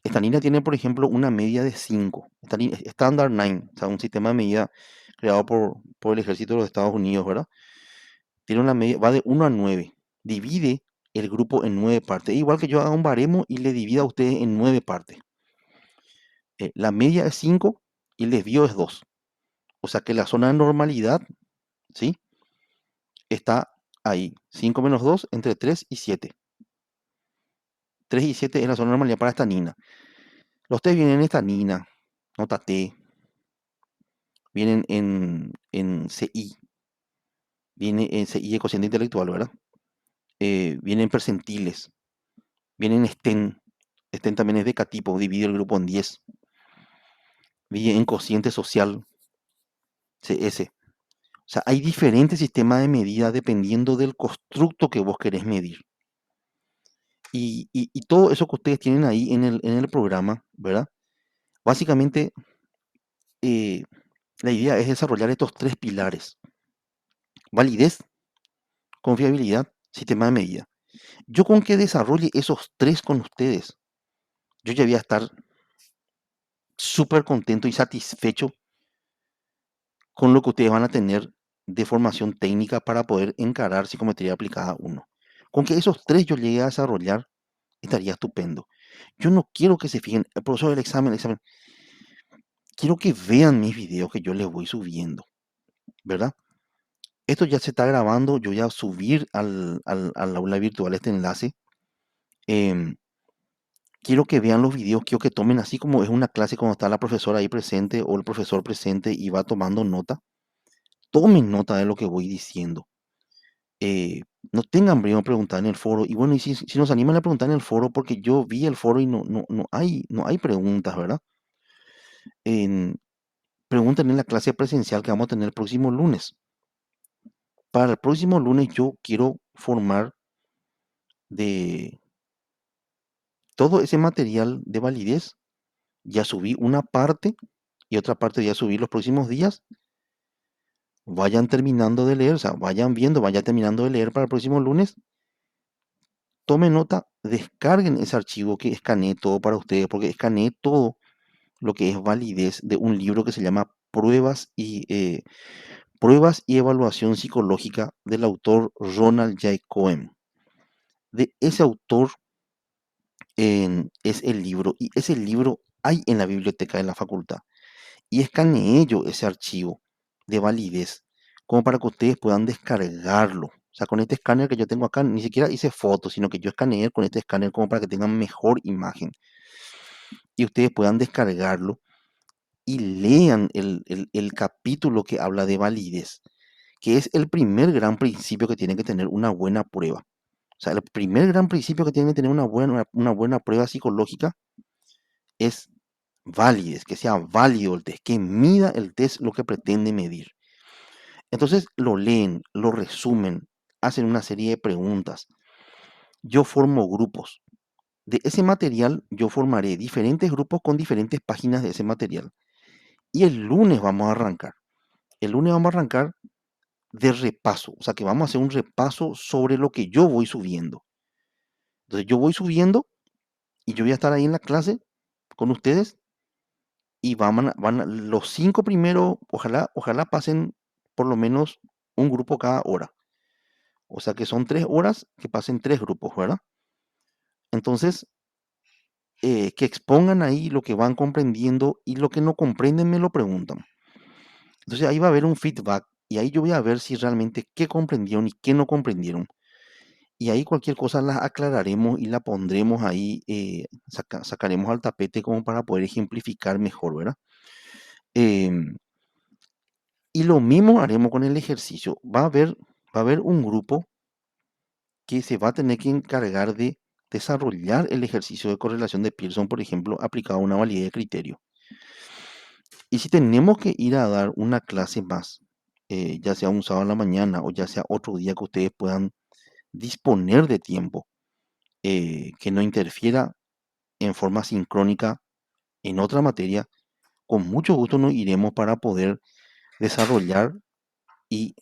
Estanina tiene, por ejemplo, una media de 5. Standard 9, o sea, un sistema de medida creado por el ejército de los Estados Unidos, ¿verdad? Tiene una media, va de 1 a 9. divide el grupo en 9 partes. Igual que yo haga un baremo y le divida a ustedes en 9 partes. La media es 5 y el desvío es 2. O sea que la zona de normalidad, ¿sí? Está ahí. 5 menos 2 entre 3 y 7. 3 y 7 es la zona de normalidad para esta nina. Los test vienen en esta nina, nota T, vienen en CI, viene en CI de cociente intelectual, ¿verdad? Vienen percentiles, vienen STEN. STEN también es de K-tipo, divide el grupo en 10. Viene en cociente social, CS. O sea, hay diferentes sistemas de medida dependiendo del constructo que vos querés medir. Y todo eso que ustedes tienen ahí en el programa, ¿verdad? Básicamente, la idea es desarrollar estos 3 pilares. Validez, confiabilidad, sistema de medida. Yo con que desarrolle esos 3 con ustedes, yo ya voy a estar súper contento y satisfecho con lo que ustedes van a tener de formación técnica para poder encarar psicometría aplicada 1. Con que esos 3 yo llegue a desarrollar, estaría estupendo. Yo no quiero que se fijen, el profesor del examen, quiero que vean mis videos que yo les voy subiendo, ¿verdad? Esto ya se está grabando, yo voy a subir al aula virtual este enlace. Em, Quiero que vean los videos, quiero que tomen así como es una clase cuando está la profesora ahí presente o el profesor presente y va tomando nota. Tomen nota de lo que voy diciendo. No tengan brío en preguntar en el foro. Y bueno, y si nos animan a preguntar en el foro, porque yo vi el foro y no hay preguntas, ¿verdad? Pregunten en la clase presencial que vamos a tener el próximo lunes. Para el próximo lunes yo quiero formar de todo ese material de validez. Ya subí una parte y otra parte ya subí los próximos días. Vayan terminando de leer, o sea, vayan viendo, vayan terminando de leer para el próximo lunes. Tomen nota, descarguen ese archivo que escaneé todo para ustedes, porque escaneé todo lo que es validez de un libro que se llama Pruebas y Evaluación Psicológica del autor Ronald J. Cohen. De ese autor es el libro y ese libro hay en la biblioteca de la facultad. Y escaneé yo ese archivo de validez como para que ustedes puedan descargarlo. O sea, con este escáner que yo tengo acá, ni siquiera hice fotos, sino que yo escaneé con este escáner como para que tengan mejor imagen. Y ustedes puedan descargarlo y lean el capítulo que habla de validez, que es el primer gran principio que tiene que tener una buena prueba. O sea, el primer gran principio que tiene que tener una buena prueba psicológica es validez, que sea válido el test, que mida el test lo que pretende medir. Entonces lo leen, lo resumen, hacen una serie de preguntas. Yo formo grupos. De ese material yo formaré diferentes grupos con diferentes páginas de ese material. Y el lunes vamos a arrancar. El lunes vamos a arrancar de repaso. O sea que vamos a hacer un repaso sobre lo que yo voy subiendo. Entonces yo voy subiendo y yo voy a estar ahí en la clase con ustedes y los 5 primeros, ojalá pasen por lo menos un grupo cada hora. O sea que son 3 horas que pasen 3 grupos, ¿verdad? Entonces, que expongan ahí lo que van comprendiendo y lo que no comprenden me lo preguntan. Entonces ahí va a haber un feedback y ahí yo voy a ver si realmente qué comprendieron y qué no comprendieron. Y ahí cualquier cosa la aclararemos y la pondremos ahí, sacaremos al tapete como para poder ejemplificar mejor, ¿verdad? Em, y lo mismo haremos con el ejercicio. Va a haber un grupo que se va a tener que encargar de desarrollar el ejercicio de correlación de Pearson, por ejemplo, aplicado a una validez de criterio. Y si tenemos que ir a dar una clase más, ya sea un sábado en la mañana o ya sea otro día que ustedes puedan disponer de tiempo, que no interfiera en forma sincrónica en otra materia, con mucho gusto nos iremos para poder desarrollar y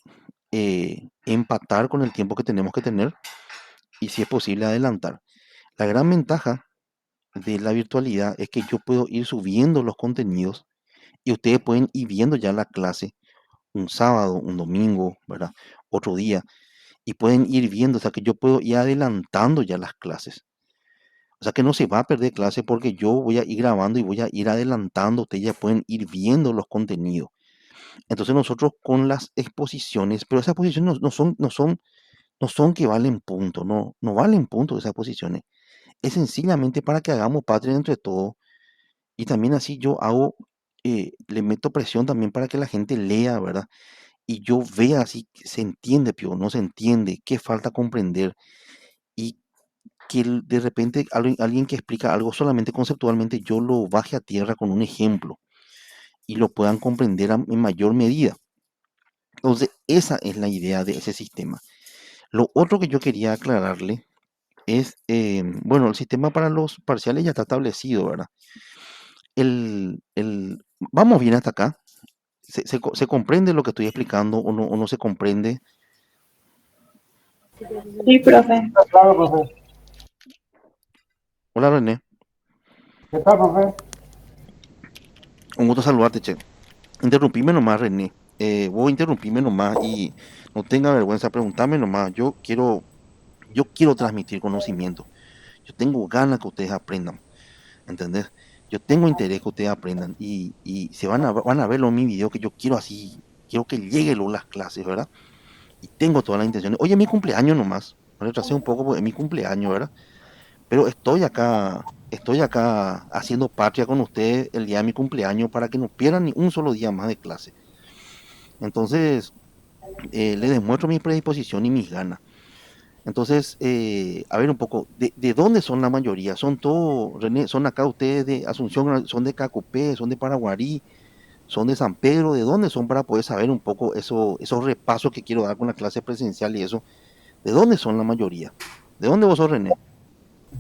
empatar con el tiempo que tenemos que tener y si es posible adelantar. La gran ventaja de la virtualidad es que yo puedo ir subiendo los contenidos y ustedes pueden ir viendo ya la clase un sábado, un domingo, ¿verdad? Otro día. y pueden ir viendo, o sea que yo puedo ir adelantando ya las clases. O sea que no se va a perder clase porque yo voy a ir grabando y voy a ir adelantando, ustedes ya pueden ir viendo los contenidos. Entonces nosotros con las exposiciones, pero esas exposiciones no son que valen punto, no valen punto esas exposiciones. Es sencillamente para que hagamos patria entre todos y también así yo hago, le meto presión también para que la gente lea, ¿verdad? Y yo vea si se entiende, Pío, no se entiende, qué falta comprender y que de repente alguien que explica algo solamente conceptualmente, yo lo baje a tierra con un ejemplo y lo puedan comprender en mayor medida. Entonces, esa es la idea de ese sistema. Lo otro que yo quería aclararle es, bueno, el sistema para los parciales ya está establecido, ¿verdad? Vamos bien hasta acá. ¿Se comprende lo que estoy explicando o no se comprende? Sí, profe. Claro, profe. Hola René, ¿Qué tal, profe? un gusto saludarte, che. Interrumpime nomás, René. Vos interrumpime nomás y no tenga vergüenza, preguntame nomás. Yo quiero transmitir conocimiento. Yo tengo ganas que ustedes aprendan, ¿entendés? Yo tengo interés que ustedes aprendan y van a verlo en mi video que yo quiero así, quiero que llegue luego las clases, ¿verdad? Y tengo todas las intenciones. Oye, es mi cumpleaños nomás. Me retrasé un poco porque es mi cumpleaños, ¿verdad? Pero estoy acá haciendo patria con ustedes el día de mi cumpleaños para que no pierdan ni un solo día más de clase. Entonces, le demuestro mi predisposición y mis ganas. Entonces, a ver un poco, ¿de dónde son la mayoría? ¿Son todos, René, son acá ustedes de Asunción, son de Cacupé, son de Paraguarí, son de San Pedro? ¿De dónde son para poder saber un poco esos repasos que quiero dar con la clase presencial y eso? ¿De dónde son la mayoría? ¿De dónde vos sos, René?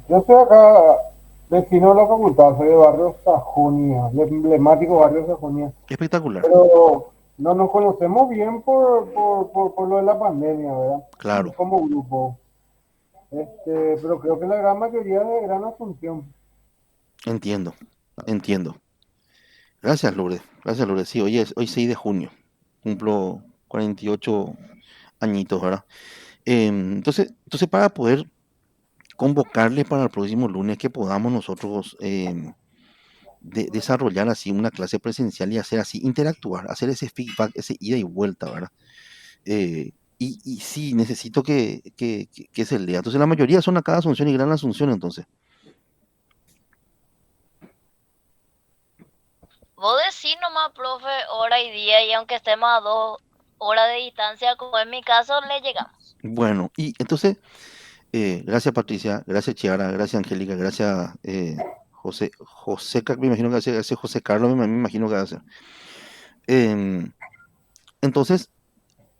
Yo soy acá vecino de la facultad, soy de Barrio Sajonia, el emblemático Barrio Sajonia. Espectacular, Pero no nos conocemos bien por lo de la pandemia, ¿verdad? claro, Como grupo. Pero creo que la gran mayoría de Gran Asunción. entiendo, entiendo. Gracias Lourdes. Sí, hoy 6 de junio, cumplo 48 añitos, ¿verdad? Entonces para poder convocarle para el próximo lunes que podamos nosotros desarrollar así una clase presencial y hacer así, interactuar, hacer ese feedback, ese ida y vuelta, ¿verdad? Y sí, necesito que se lea. Entonces la mayoría son acá Asunción y Gran Asunción, entonces. Vos decís nomás, profe, hora y día, y aunque estemos a 2 horas de distancia, como en mi caso, le llegamos. Bueno, y entonces, gracias Patricia, gracias Chiara, gracias Angélica, gracias José, me imagino que hace, gracias José Carlos, me imagino que hace. Em, entonces,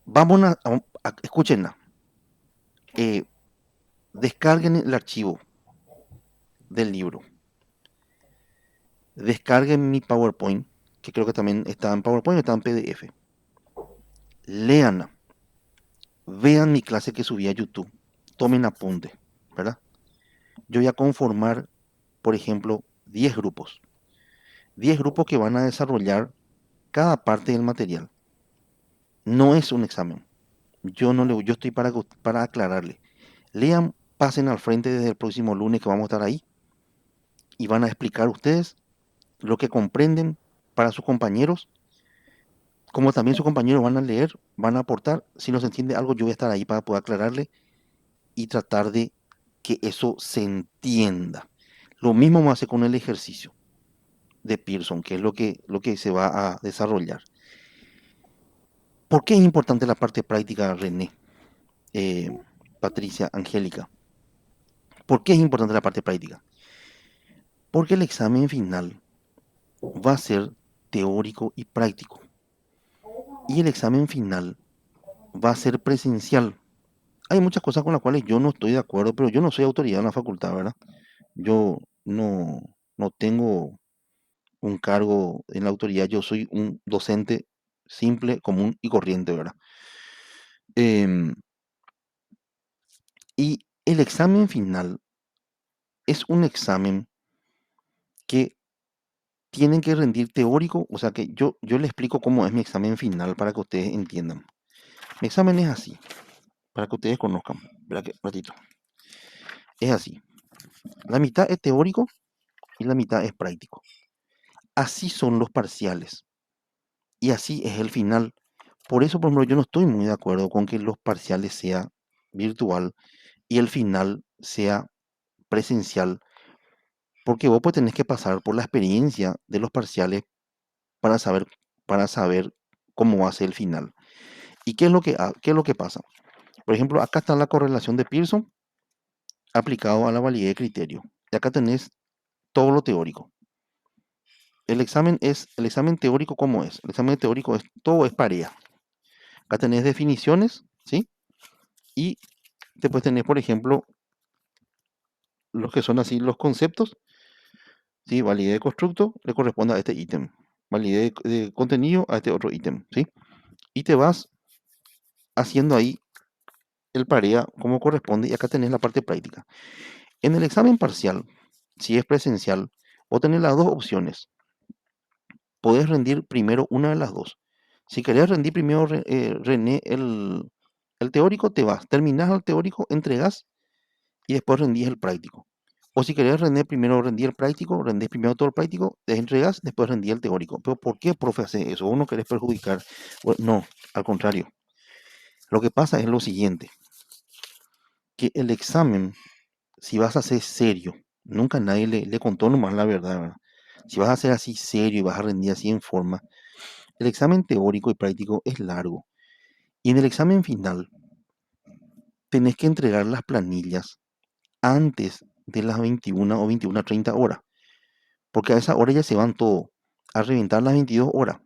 vamos escúchenla, eh, descarguen el archivo del libro, descarguen mi PowerPoint, que creo que también está en PowerPoint, está en PDF, léanla, vean mi clase que subí a YouTube, tomen apunte, ¿verdad? Yo voy a conformar, por ejemplo, 10 grupos. 10 grupos que van a desarrollar cada parte del material. No es un examen. Yo estoy para aclararle. Lean, pasen al frente desde el próximo lunes que vamos a estar ahí y van a explicar ustedes lo que comprenden para sus compañeros, como también sus compañeros van a leer, van a aportar. Si no se entiende algo, yo voy a estar ahí para poder aclararle y tratar de que eso se entienda. Lo mismo vamos a hacer con el ejercicio de Pearson, que es lo que se va a desarrollar. ¿Por qué es importante la parte práctica, René, eh, Patricia, Angélica? ¿Por qué es importante la parte práctica? Porque el examen final va a ser teórico y práctico. Y el examen final va a ser presencial. Hay muchas cosas con las cuales yo no estoy de acuerdo, pero yo no soy autoridad en la facultad, ¿verdad? Yo no tengo un cargo en la autoridad, yo soy un docente simple, común y corriente, ¿verdad? Em, y el examen final es un examen que tienen que rendir teórico, o sea que yo le explico cómo es mi examen final para que ustedes entiendan. Mi examen es así. para que ustedes conozcan. Espera que, ratito. Es así. La mitad es teórico y la mitad es práctico. Así son los parciales. Y así es el final. Por eso, por ejemplo, yo no estoy muy de acuerdo con que los parciales sea virtual y el final sea presencial, porque vos pues tenés que pasar por la experiencia de los parciales para saber, para saber cómo va a ser el final. ¿Y qué es lo que pasa? Por ejemplo, acá está la correlación de Pearson aplicado a la validez de criterio. Y acá tenés todo lo teórico. El examen teórico, ¿cómo es? El examen teórico es, todo es pareja. Acá tenés definiciones, ¿sí? Y después tenés, por ejemplo, los que son así los conceptos, ¿sí? Validez de constructo le corresponde a este ítem. Validez de contenido a este otro ítem, ¿sí? Y te vas haciendo ahí el parea como corresponde y acá tenés la parte práctica. En el examen parcial, si es presencial, vos tenés las dos opciones. Podés rendir primero una de las dos. Si querés rendir primero, René, el teórico, te vas. Terminás el teórico, entregás y después rendís el práctico. O si querés rendir primero, rendí el práctico, rendís primero todo el práctico, te entregás, después rendí el teórico. Pero ¿por qué, profe, hace eso? ¿Vos no querés perjudicar? Bueno, no, al contrario. Lo que pasa es lo siguiente, que el examen, si vas a ser serio, nunca nadie le contó nomás la verdad, ¿verdad? Si vas a ser así serio y vas a rendir así en forma, el examen teórico y práctico es largo. Y en el examen final, tenés que entregar las planillas antes de las 21 o 21:30 horas. Porque a esa hora ya se van todos a reventar las 22 horas.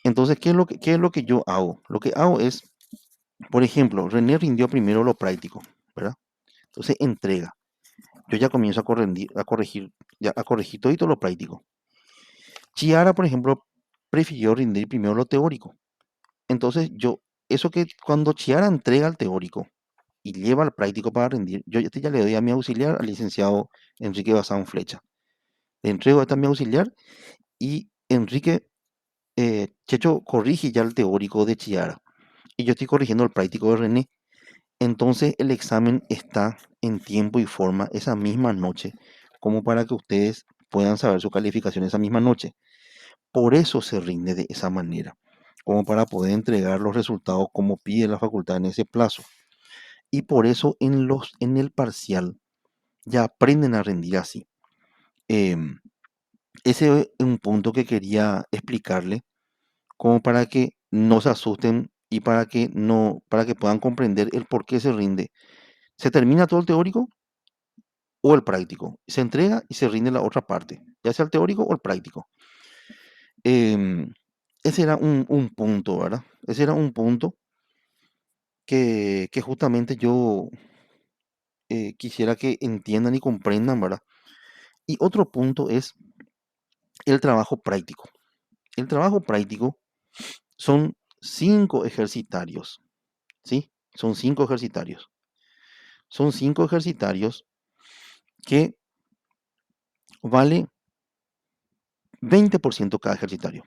Entonces, qué es lo que yo hago? Lo que hago es, por ejemplo, René rindió primero lo práctico, ¿verdad? Entonces entrega. Yo ya comienzo a corregir todo lo práctico. Chiara, por ejemplo, prefirió rendir primero lo teórico. Entonces, eso que cuando Chiara entrega el teórico y lleva al práctico para rendir, yo ya le doy a mi auxiliar, al licenciado Enrique Bazán Flecha. Le entrego a mi auxiliar y Enrique Checho corrige ya el teórico de Chiara y yo estoy corrigiendo el práctico de René. Entonces el examen está en tiempo y forma esa misma noche, como para que ustedes puedan saber su calificación esa misma noche. Por eso se rinde de esa manera, como para poder entregar los resultados como pide la facultad en ese plazo. Y por eso en el parcial ya aprenden a rendir así. Em, Ese es un punto que quería explicarle como para que no se asusten y para que puedan comprender el por qué se rinde. Se termina todo el teórico o el práctico. Se entrega y se rinde la otra parte, ya sea el teórico o el práctico. Em, Ese era un punto, ¿verdad? Ese era un punto que justamente yo quisiera que entiendan y comprendan, ¿verdad? Y otro punto es el trabajo práctico. El trabajo práctico son 5 ejercitarios, ¿sí? Son 5 ejercitarios. Son 5 ejercitarios que vale 20% cada ejercitario.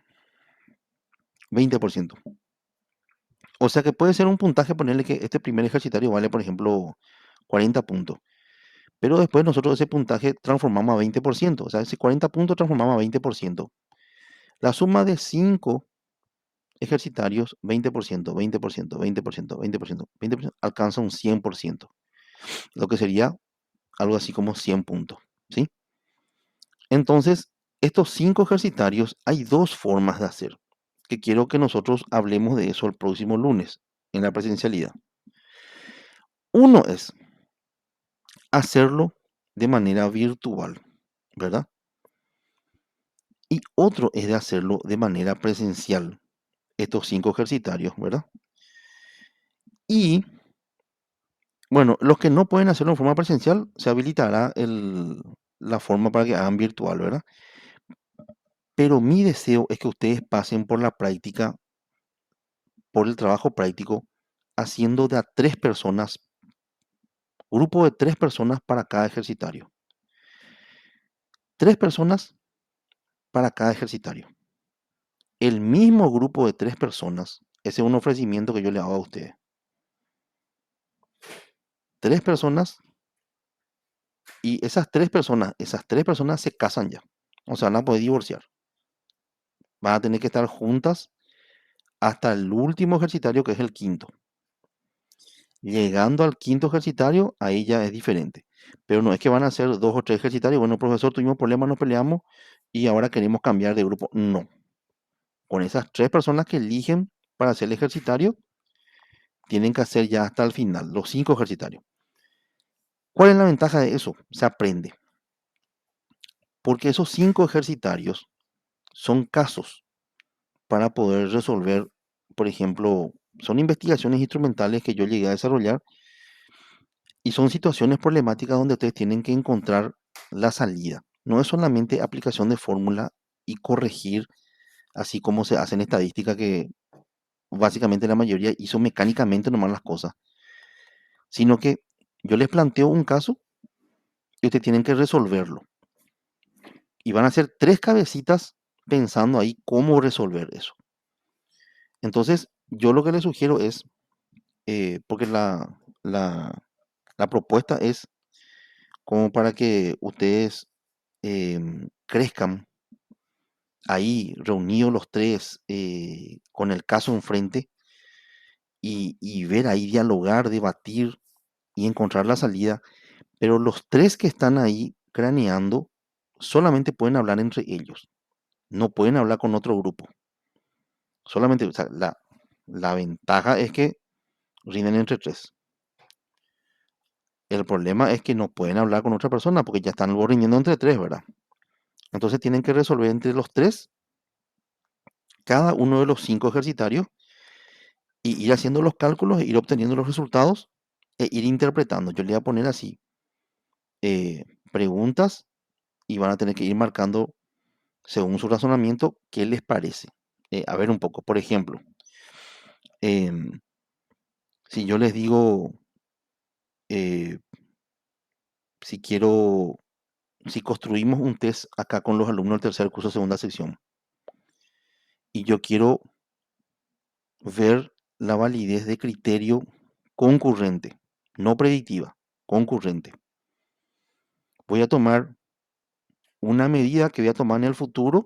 20%. O sea que puede ser un puntaje, ponerle que este primer ejercitario vale, por ejemplo, 40 puntos. Pero después nosotros ese puntaje transformamos a 20%. O sea, ese 40 puntos transformamos a 20%. La suma de 5 ejercitarios, 20%, 20%, 20%, 20%, 20%, alcanza un 100%. Lo que sería algo así como 100 puntos. ¿Sí? Entonces, estos 5 ejercitarios hay dos formas de hacer, que quiero que nosotros hablemos de eso el próximo lunes en la presencialidad. Uno es hacerlo de manera virtual, ¿verdad? Y otro es de hacerlo de manera presencial, estos 5 ejercitarios, ¿verdad? Y bueno, los que no pueden hacerlo en forma presencial, se habilitará la forma para que hagan virtual, ¿verdad? Pero mi deseo es que ustedes pasen por la práctica, por el trabajo práctico, haciendo de a 3 personas, grupo de 3 personas para cada ejercitario. 3 personas para cada ejercitario. El mismo grupo de 3 personas, ese es un ofrecimiento que yo le hago a ustedes. 3 personas y esas tres personas se casan ya. O sea, van a poder divorciar. Van a tener que estar juntas hasta el último ejercitario, que es el quinto. Llegando al quinto ejercitario, ahí ya es diferente. Pero no es que van a ser 2 o 3 ejercitarios. Bueno, profesor, tuvimos problemas, nos peleamos y ahora queremos cambiar de grupo. No. Con esas 3 personas que eligen para hacer el ejercitario, tienen que hacer ya hasta el final, los 5 ejercitarios. ¿Cuál es la ventaja de eso? Se aprende. Porque esos 5 ejercitarios son casos para poder resolver, por ejemplo, son investigaciones instrumentales que yo llegué a desarrollar y son situaciones problemáticas donde ustedes tienen que encontrar la salida. No es solamente aplicación de fórmula y corregir, así como se hace en estadística, que básicamente la mayoría hizo mecánicamente nomás las cosas, sino que yo les planteo un caso y ustedes tienen que resolverlo. Y van a hacer 3 cabecitas pensando ahí cómo resolver eso. Entonces, yo lo que les sugiero es, porque la propuesta es como para que ustedes crezcan ahí reunidos los 3 con el caso enfrente y ver ahí, dialogar, debatir y encontrar la salida. Pero los 3 que están ahí craneando solamente pueden hablar entre ellos, no pueden hablar con otro grupo. Solamente, o sea, la ventaja es que rinden entre 3. El problema es que no pueden hablar con otra persona porque ya están rindiendo entre 3, ¿verdad? Entonces tienen que resolver entre los 3 cada uno de los 5 ejercitarios y ir haciendo los cálculos, e ir obteniendo los resultados e ir interpretando. Yo le voy a poner así eh, preguntas y van a tener que ir marcando según su razonamiento qué les parece. A ver un poco, por ejemplo, em, si yo les digo, eh, si quiero, si construimos un test acá con los alumnos del tercer curso, segunda sección, y yo quiero ver la validez de criterio concurrente, no predictiva, concurrente. Voy a tomar una medida que voy a tomar en el futuro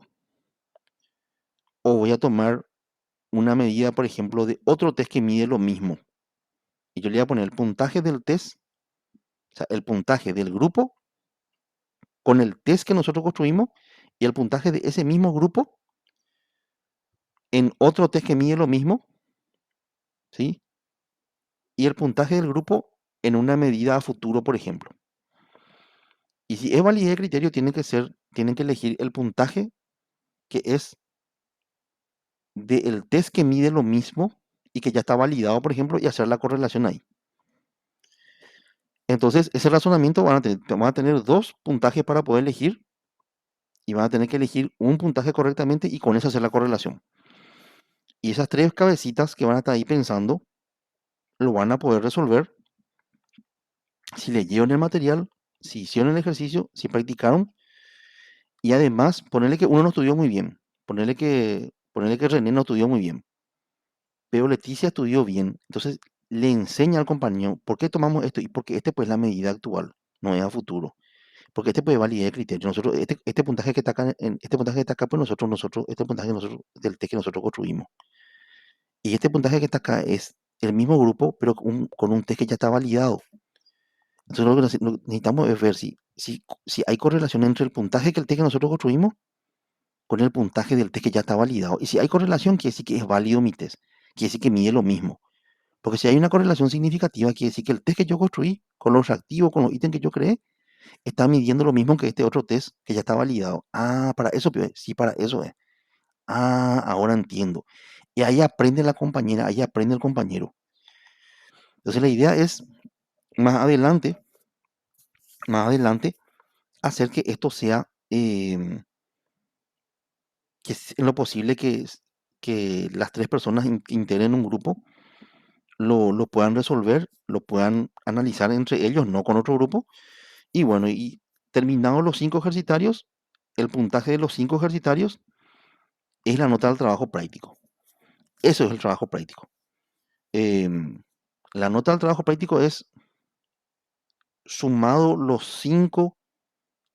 o voy a tomar una medida, por ejemplo, de otro test que mide lo mismo. Y yo le voy a poner el puntaje del test, o sea, el puntaje del grupo con el test que nosotros construimos y el puntaje de ese mismo grupo en otro test que mide lo mismo, ¿sí? Y el puntaje del grupo en una medida a futuro, por ejemplo. Y si es validez de criterio, tienen que elegir el puntaje que es del test que mide lo mismo y que ya está validado, por ejemplo, y hacer la correlación ahí. Entonces, ese razonamiento van a tener 2 puntajes para poder elegir y van a tener que elegir un puntaje correctamente y con eso hacer la correlación. Y esas 3 cabecitas que van a estar ahí pensando, lo van a poder resolver si leyeron el material, si hicieron el ejercicio, si practicaron y además ponerle que uno no estudió muy bien, ponerle que René no estudió muy bien, pero Leticia estudió bien. Entonces le enseña al compañero por qué tomamos esto y porque este pues es la medida actual, no es a futuro. Porque este puede validar el criterio. Nosotros, este puntaje que está acá, este puntaje que está acá, pues este puntaje que nosotros, del test que nosotros construimos. Y este puntaje que está acá es el mismo grupo, pero con un test que ya está validado. Entonces lo que necesitamos es ver si hay correlación entre el puntaje que el test que nosotros construimos con el puntaje del test que ya está validado. Y si hay correlación, quiere decir que es válido mi test. Quiere decir que mide lo mismo. Porque si hay una correlación significativa, quiere decir que el test que yo construí, con los reactivos, con los ítems que yo creé, está midiendo lo mismo que este otro test que ya está validado. Ah, para eso, sí, para eso es. Ah, ahora entiendo. Y ahí aprende la compañera, ahí aprende el compañero. Entonces la idea es más adelante, más adelante, hacer que esto sea, en lo posible que las 3 personas que integren un grupo lo puedan resolver, lo puedan analizar entre ellos, no con otro grupo. Y bueno, y terminados los 5 ejercitarios, el puntaje de los 5 ejercitarios es la nota del trabajo práctico. Eso es el trabajo práctico. Em, la nota del trabajo práctico es sumado los 5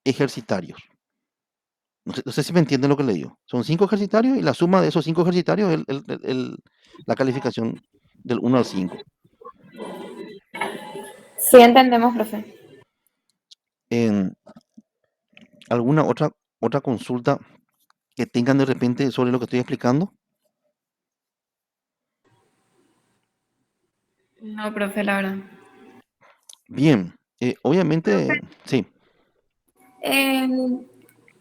ejercitarios. No sé si me entienden lo que le digo. Son 5 ejercitarios y la suma de esos 5 ejercitarios es la calificación del 1 al 5. Sí, entendemos, profe. En alguna otra consulta que tengan de repente sobre lo que estoy explicando. No, profe, la verdad. Bien, Profe, obviamente, sí,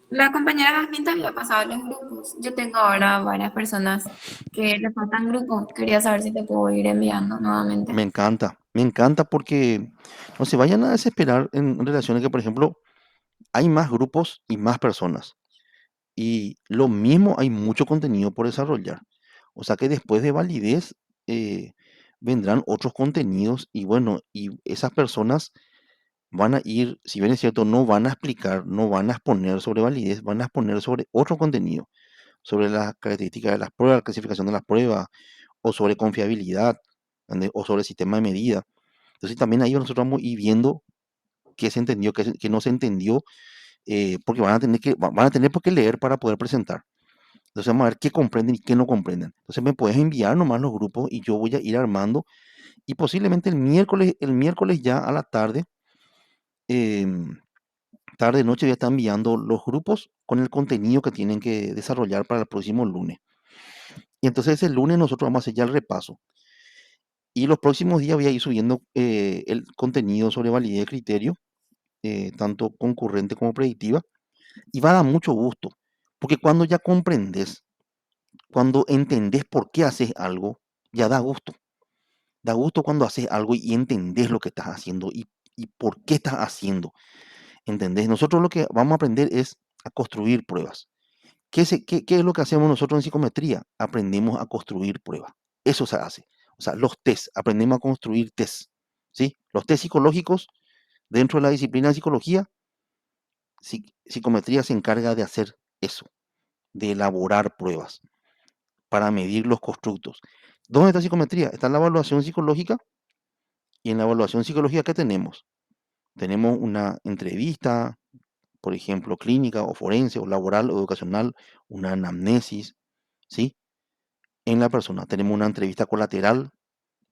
la compañera Jasmine te había pasado los grupos. Yo tengo ahora varias personas que le faltan grupos. Quería saber si te puedo ir enviando nuevamente. me encanta porque no se vayan a desesperar en relación a que, por ejemplo, hay más grupos y más personas. Y lo mismo, hay mucho contenido por desarrollar. O sea que después de validez vendrán otros contenidos y bueno, y esas personas van a ir, si bien es cierto, no van a explicar, no van a exponer sobre validez, van a exponer sobre otro contenido, sobre las características de las pruebas, clasificación de las pruebas, o sobre confiabilidad, ¿entiendes? O sobre sistema de medida. Entonces también ahí nosotros vamos a ir viendo qué se entendió, qué no se entendió, porque van a tener por qué leer para poder presentar. Entonces vamos a ver qué comprenden y qué no comprenden. Entonces me puedes enviar nomás los grupos y yo voy a ir armando y posiblemente el miércoles ya a la tarde, em, tarde noche voy a estar enviando los grupos con el contenido que tienen que desarrollar para el próximo lunes. Y entonces el lunes nosotros vamos a hacer ya el repaso. Y los próximos días voy a ir subiendo el contenido sobre validez de criterio, tanto concurrente como predictiva. Y va a dar mucho gusto, porque cuando ya comprendes, cuando entendés por qué haces algo, ya da gusto. Da gusto cuando haces algo y entendés lo que estás haciendo y por qué estás haciendo. ¿Entendés? Nosotros lo que vamos a aprender es a construir pruebas. ¿Qué es lo que hacemos nosotros en psicometría? Aprendemos a construir pruebas. Eso se hace. O sea, los test, aprendemos a construir test. ¿Sí? Los test psicológicos dentro de la disciplina de psicología, psicometría se encarga de hacer eso, de elaborar pruebas para medir los constructos. ¿Dónde está psicometría? Está en la evaluación psicológica y en la evaluación psicológica ¿qué tenemos? Tenemos una entrevista, por ejemplo, clínica o forense o laboral o educacional, una anamnesis, ¿sí? En la persona. Tenemos una entrevista colateral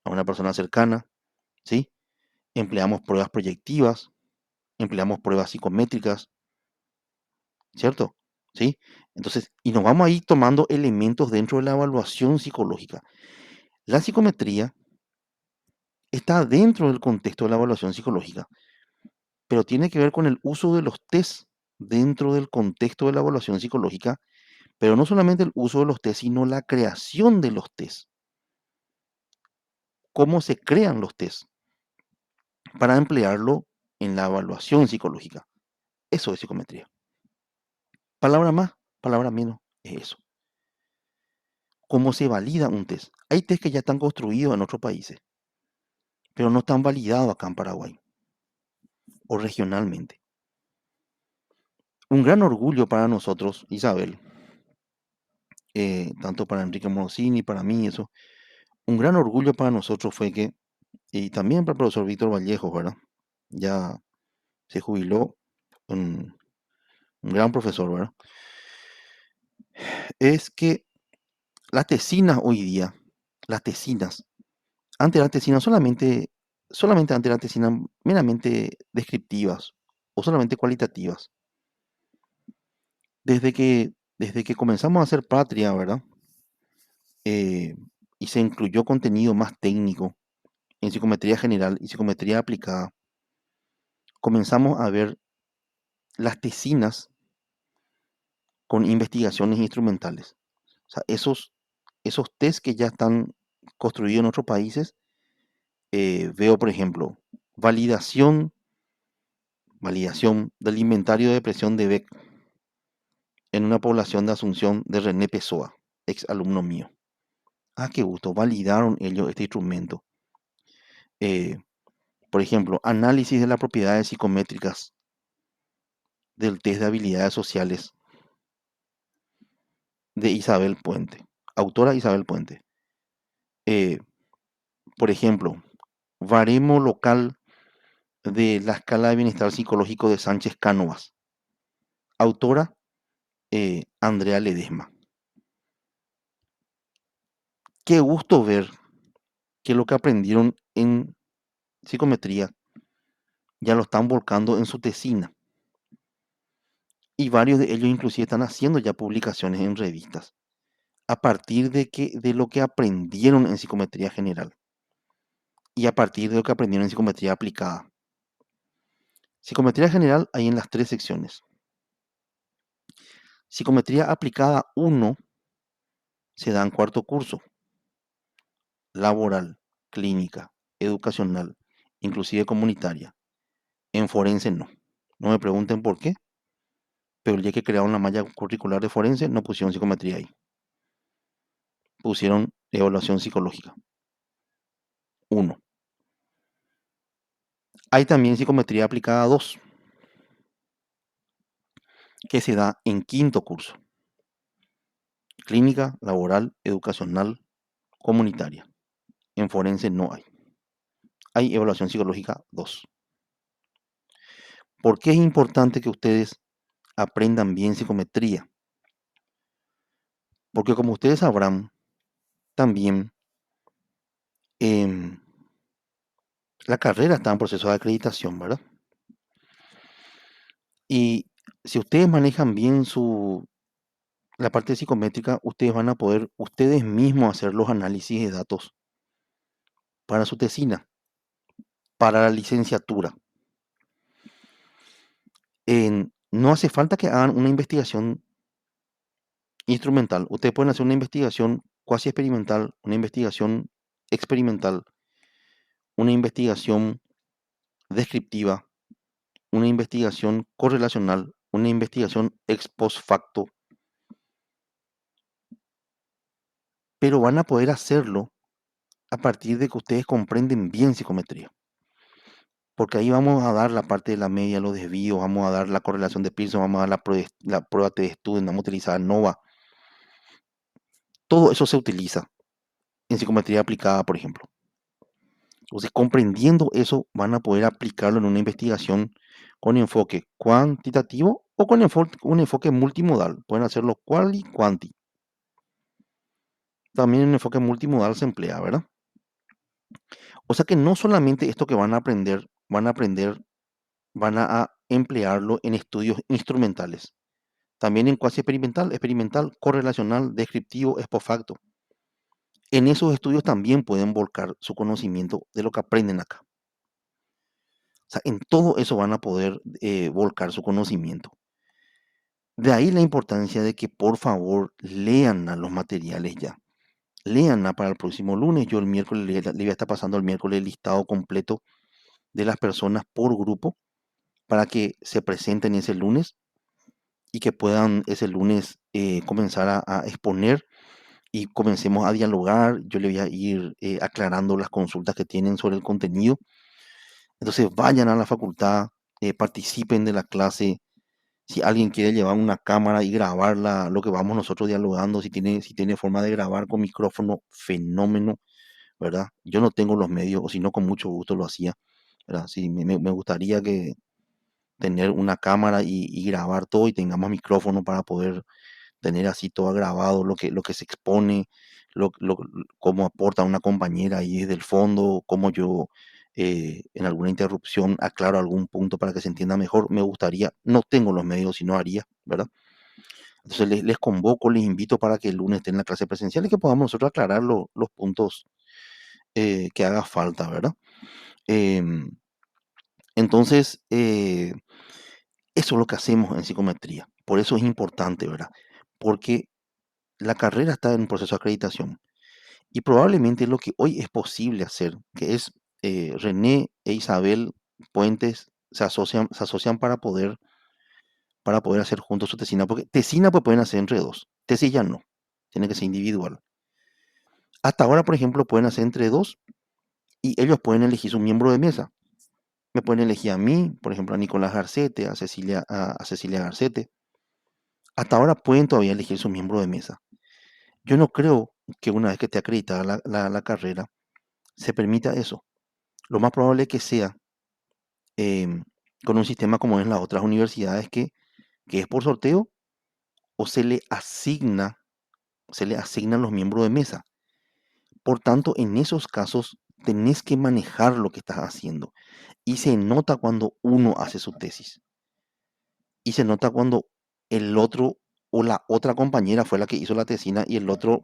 a una persona cercana, ¿sí? Empleamos pruebas proyectivas, empleamos pruebas psicométricas, ¿cierto? ¿Sí? Entonces, y nos vamos a ir tomando elementos dentro de la evaluación psicológica. La psicometría está dentro del contexto de la evaluación psicológica, pero tiene que ver con el uso de los test dentro del contexto de la evaluación psicológica, pero no solamente el uso de los test, sino la creación de los test. Cómo se crean los test para emplearlo en la evaluación psicológica. Eso es psicometría. Palabra más, palabra menos, es eso. ¿Cómo se valida un test? Hay test que ya están construidos en otros países, pero no están validados acá en Paraguay o regionalmente. Un gran orgullo para nosotros, Isabel, tanto para Enrique Morosini, para mí, eso. Un gran orgullo para nosotros fue que, y también para el profesor Víctor Vallejo, ¿verdad? Ya se jubiló, un gran profesor, ¿verdad? Es que las tesinas hoy día, las tesinas, antes eran tesinas solamente antes eran tesinas meramente descriptivas o solamente cualitativas. Desde que comenzamos a hacer patria, ¿verdad? Eh, y se incluyó contenido más técnico en psicometría general y psicometría aplicada, comenzamos a ver las tesinas con investigaciones instrumentales. O sea, esos test que ya están construidos en otros países, veo, por ejemplo, validación del inventario de presión de Beck en una población de Asunción de René Pessoa, ex alumno mío. Ah, qué gusto, validaron ellos este instrumento. Eh, por ejemplo, análisis de las propiedades psicométricas del test de habilidades sociales de Isabel Puente, autora Isabel Puente. Eh, por ejemplo, baremo local de la escala de bienestar psicológico de Sánchez Cánovas. Autora Andrea Ledesma. Qué gusto ver que lo que aprendieron en psicometría ya lo están volcando en su tesina. Y varios de ellos inclusive están haciendo ya publicaciones en revistas a partir de lo que aprendieron en psicometría general y a partir de lo que aprendieron en psicometría aplicada. Psicometría general hay en las 3 secciones. Psicometría aplicada 1 se da en 4º curso. Laboral, clínica, educacional, inclusive comunitaria. En forense no. No me pregunten por qué, pero el día que crearon la malla curricular de forense no pusieron psicometría ahí. Pusieron evaluación psicológica. 1. Hay también psicometría aplicada 2, que se da en 5º curso. Clínica, laboral, educacional, comunitaria. En forense no hay. Hay evaluación psicológica 2. ¿Por qué es importante que ustedes aprendan bien psicometría? Porque como ustedes sabrán, también la carrera está en proceso de acreditación, ¿verdad? Y si ustedes manejan bien la parte psicométrica, ustedes van a poder ustedes mismos hacer los análisis de datos para su tesina, para la licenciatura. No hace falta que hagan una investigación instrumental. Ustedes pueden hacer una investigación cuasi experimental, una investigación experimental, una investigación descriptiva, una investigación correlacional, una investigación ex post facto, pero van a poder hacerlo a partir de que ustedes comprenden bien psicometría. Porque ahí vamos a dar la parte de la media, los desvíos, vamos a dar la correlación de Pearson, vamos a dar la prueba de estudio, vamos a utilizar NOVA. Todo eso se utiliza en psicometría aplicada, por ejemplo. Entonces, comprendiendo eso, van a poder aplicarlo en una investigación con enfoque cuantitativo o con un enfoque multimodal. Pueden hacerlo quali y quanti. También un enfoque multimodal se emplea, ¿verdad? O sea que no solamente esto que van a aprender, van a emplearlo en estudios instrumentales. También en cuasi experimental, correlacional, descriptivo, ex post facto. En esos estudios también pueden volcar su conocimiento de lo que aprenden acá. O sea, en todo eso van a poder volcar su conocimiento. De ahí la importancia de que por favor lean a los materiales ya. Lean para el próximo lunes. Yo el miércoles le voy a estar pasando el miércoles el listado completo de las personas por grupo para que se presenten ese lunes y que puedan ese lunes comenzar a exponer y comencemos a dialogar. Yo le voy a ir aclarando las consultas que tienen sobre el contenido. Entonces vayan a la facultad, participen de la clase. Si alguien quiere llevar una cámara y grabar lo que vamos nosotros dialogando, si tiene forma de grabar con micrófono, fenómeno, ¿verdad? Yo no tengo los medios, o si no, con mucho gusto lo hacía, ¿verdad? Sí, me gustaría que tener una cámara y grabar todo y tengamos micrófono para poder tener así todo grabado, lo que se expone, cómo aporta una compañera ahí desde el fondo, cómo yo en alguna interrupción aclaro algún punto para que se entienda mejor. Me gustaría, no tengo los medios, si no haría, ¿verdad? Entonces les convoco, les invito para que el lunes estén en la clase presencial y que podamos nosotros aclarar los puntos que haga falta, ¿verdad? Em, entonces, eso es lo que hacemos en psicometría. Por eso es importante, ¿verdad? Porque la carrera está en proceso de acreditación y probablemente lo que hoy es posible hacer, que es René e Isabel Puentes se asocian para poder hacer juntos su tesina, porque tesina pues pueden hacer entre dos, tesis ya no, tiene que ser individual. Hasta ahora, por ejemplo, pueden hacer entre dos y ellos pueden elegir su miembro de mesa. Me pueden elegir a mí, por ejemplo, a Nicolás Garcete, a Cecilia Garcete. Hasta ahora pueden todavía elegir su miembro de mesa. Yo no creo que una vez que esté acreditada la carrera, se permita eso. Lo más probable es que sea em, con un sistema como en las otras universidades que es por sorteo o se le asignan los miembros de mesa. Por tanto, en esos casos tenés que manejar lo que estás haciendo. Y se nota cuando uno hace su tesis. Y se nota cuando el otro o la otra compañera fue la que hizo la tesina y el otro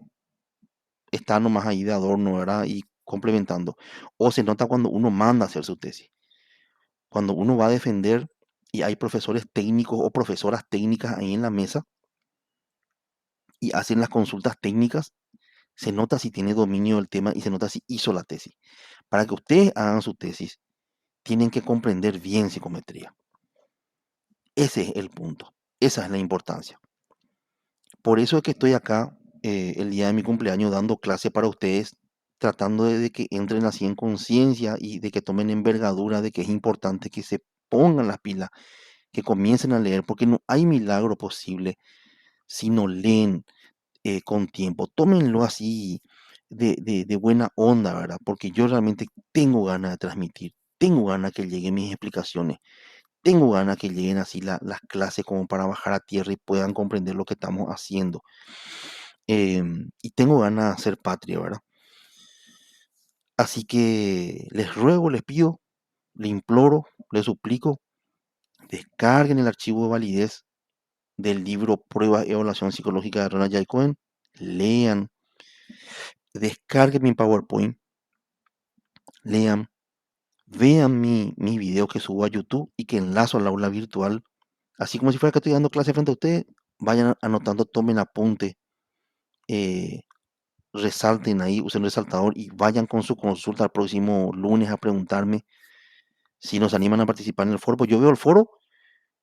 está nomás ahí de adorno, ¿verdad? Y complementando. O se nota cuando uno manda a hacer su tesis. Cuando uno va a defender y hay profesores técnicos o profesoras técnicas ahí en la mesa y hacen las consultas técnicas, se nota si tiene dominio del tema y se nota si hizo la tesis. Para que ustedes hagan su tesis, tienen que comprender bien psicometría. Ese es el punto. Esa es la importancia. Por eso es que estoy acá el día de mi cumpleaños dando clase para ustedes, tratando de que entren así en conciencia y de que tomen envergadura de que es importante que se pongan las pilas, que comiencen a leer, porque no hay milagro posible si no leen con tiempo. Tómenlo así de buena onda, ¿verdad? Porque yo realmente tengo ganas de transmitir, tengo ganas que lleguen mis explicaciones, tengo ganas que lleguen así las clases como para bajar a tierra y puedan comprender lo que estamos haciendo. Y tengo ganas de hacer patria, ¿verdad? Así que les ruego, les pido, les imploro, les suplico, descarguen el archivo de validez del libro Prueba y Evaluación Psicológica de Ronald J. Cohen, lean, descarguen mi PowerPoint, lean, vean mi video que subo a YouTube y que enlazo al aula virtual, así como si fuera que estoy dando clase frente a ustedes, vayan anotando, tomen apunte, eh, resalten ahí, usen resaltador y vayan con su consulta el próximo lunes a preguntarme si nos animan a participar en el foro. Pues yo veo el foro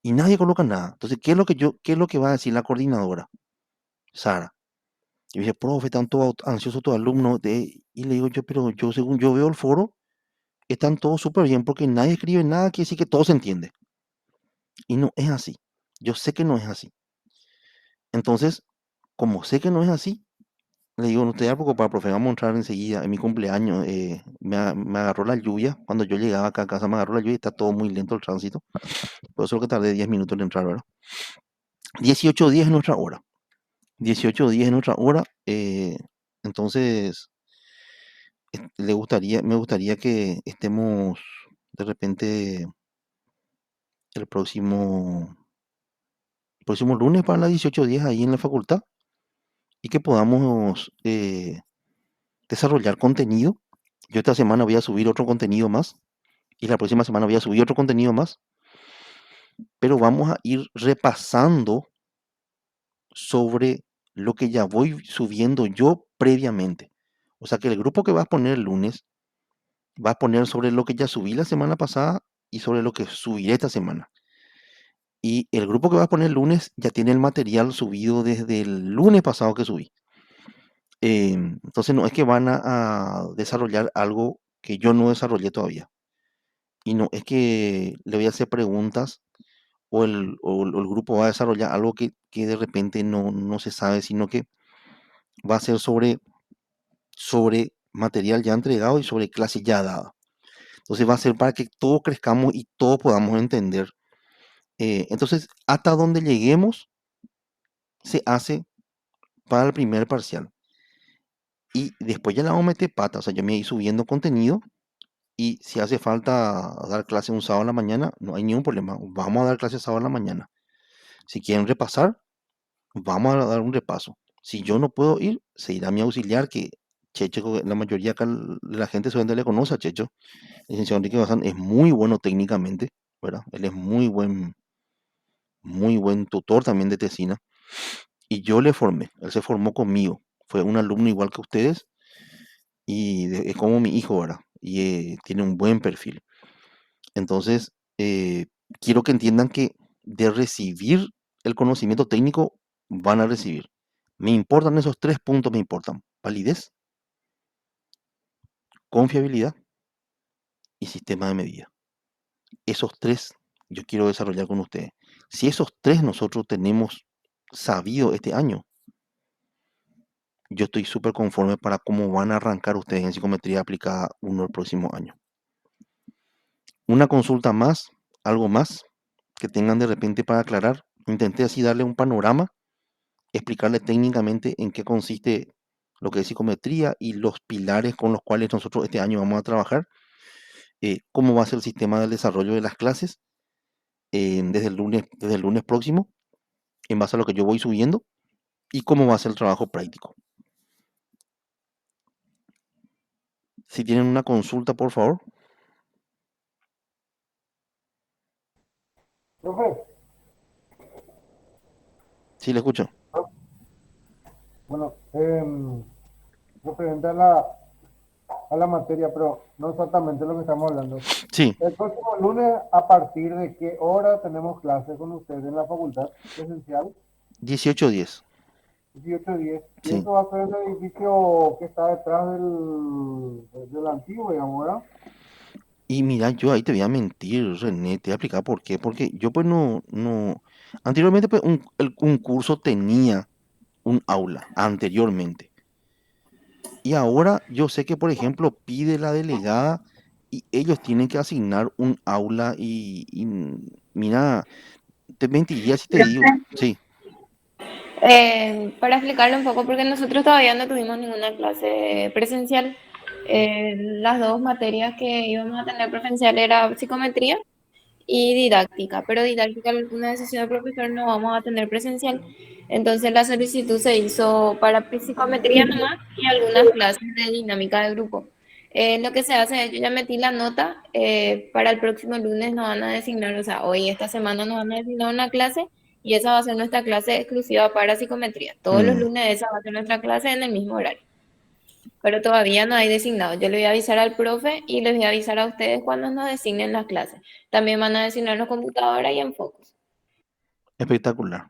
y nadie coloca nada. Entonces, qué es lo que va a decir la coordinadora, Sara? Y me dice, profe, están todos ansiosos tus alumnos. Y le digo yo, pero yo, según yo veo el foro, están todos súper bien porque nadie escribe nada, quiere decir que todo se entiende. Y no es así. Yo sé que no es así. Entonces, como sé que no es así, le digo, no te da preocupar, profe, vamos a entrar enseguida. En mi cumpleaños me agarró la lluvia. Cuando yo llegaba acá a casa me agarró la lluvia y está todo muy lento el tránsito. Por eso es que tardé 10 minutos en entrar, ¿verdad? 18 días en nuestra hora. 18 días en nuestra hora. Entonces, me gustaría que estemos de repente el próximo lunes para las 18 días ahí en la facultad y que podamos desarrollar contenido. Yo esta semana voy a subir otro contenido más y la próxima semana voy a subir otro contenido más, pero vamos a ir repasando sobre lo que ya voy subiendo yo previamente. O sea que el grupo que vas a poner el lunes va a poner sobre lo que ya subí la semana pasada y sobre lo que subiré esta semana. Y el grupo que vas a poner el lunes ya tiene el material subido desde el lunes pasado que subí. Entonces no es que van a desarrollar algo que yo no desarrollé todavía. Y no es que le voy a hacer preguntas o el grupo va a desarrollar algo que de repente no se sabe, sino que va a ser sobre material ya entregado y sobre clase ya dada. Entonces va a ser para que todos crezcamos y todos podamos entender. Entonces, hasta donde lleguemos, se hace para el primer parcial. Y después ya le vamos a meter pata. O sea, yo me voy subiendo contenido y si hace falta dar clase un sábado a la mañana, no hay ningún problema. Vamos a dar clase sábado a la mañana. Si quieren repasar, vamos a dar un repaso. Si yo no puedo ir, se irá mi auxiliar, que Checho, la mayoría acá de la gente solamente le conoce a Checho. El licenciado Enrique Bazán es muy bueno técnicamente, ¿verdad? Él es muy buen tutor también de tesina. Y yo le formé, él se formó conmigo. Fue un alumno igual que ustedes y es como mi hijo ahora. Y tiene un buen perfil. Entonces, quiero que entiendan que de recibir el conocimiento técnico van a recibir. Me importan esos 3 puntos, me importan. Validez, confiabilidad y sistema de medida. Esos 3 yo quiero desarrollar con ustedes. Si esos 3 nosotros tenemos sabido este año, yo estoy súper conforme para cómo van a arrancar ustedes en psicometría aplicada uno el próximo año. Una consulta más, algo más que tengan de repente para aclarar. Intenté así darle un panorama, explicarle técnicamente en qué consiste lo que es psicometría y los pilares con los cuales nosotros este año vamos a trabajar, cómo va a ser el sistema del desarrollo de las clases desde el lunes próximo, en base a lo que yo voy subiendo, y cómo va a ser el trabajo práctico. Si tienen una consulta, por favor. Profe, Sí, le escucho. bueno, referente a la materia, pero no exactamente lo que estamos hablando. Sí, El próximo lunes, ¿a partir de qué hora tenemos clase con ustedes en la facultad presencial? 18:10. 18:10. Y Sí. eso va a ser el edificio que está detrás del antiguo, digamos, ¿verdad? Y mira, yo ahí te voy a mentir, René, te voy a explicar por qué. Porque yo pues no, anteriormente pues un curso tenía un aula, anteriormente. Y ahora yo sé que, por ejemplo, pide la delegada y ellos tienen que asignar un aula mira, te mentiría si te digo, sí, Para explicarle un poco, porque nosotros todavía no tuvimos ninguna clase presencial. Las dos materias que íbamos a tener presencial era psicometría y didáctica, pero didáctica por una decisión del profesor no vamos a tener presencial. Entonces la solicitud se hizo para psicometría nomás y algunas clases de dinámica de grupo. Lo que se hace es, yo ya metí la nota, para el próximo lunes nos van a designar, o sea, hoy esta semana nos van a designar una clase y esa va a ser nuestra clase exclusiva para psicometría. Todos los mm, lunes esa va a ser nuestra clase en el mismo horario, pero todavía no hay designado. Yo le voy a avisar al profe y les voy a avisar a ustedes cuando nos designen las clases. También van a designar los computadoras y enfocos. espectacular.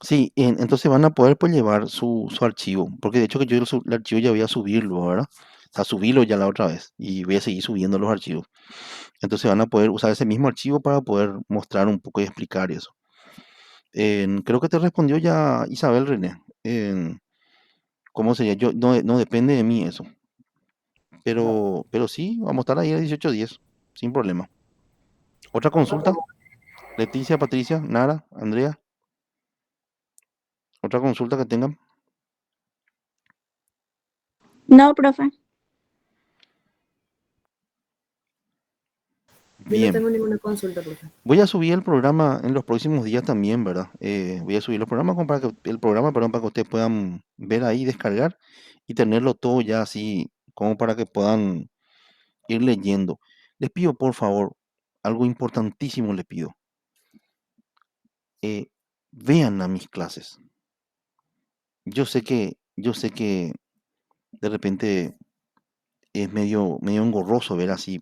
Sí, entonces van a poder pues llevar su archivo, porque de hecho que yo el archivo ya voy a subirlo, ¿verdad? O sea, subirlo ya la otra vez y voy a seguir subiendo los archivos. Entonces van a poder usar ese mismo archivo para poder mostrar un poco y explicar eso. Creo que te respondió ya Isabel René. ¿Cómo sería? Yo no depende de mí eso, Ya. pero sí, vamos a estar ahí a 18:10, sin problema. ¿Otra Otra consulta? pregunta. Leticia, Patricia, Nara, Andrea, ¿otra consulta que tengan? No, profe. Yo no Bien. tengo ninguna consulta, profe. Voy a subir el programa en los próximos días también, ¿verdad? Voy a subir los programas el programa, perdón, para que ustedes puedan ver ahí, descargar y tenerlo todo ya así, como para que puedan ir leyendo. Les pido, por favor, algo importantísimo les pido. eh, Vean a mis clases. Yo sé que de repente es medio engorroso ver así,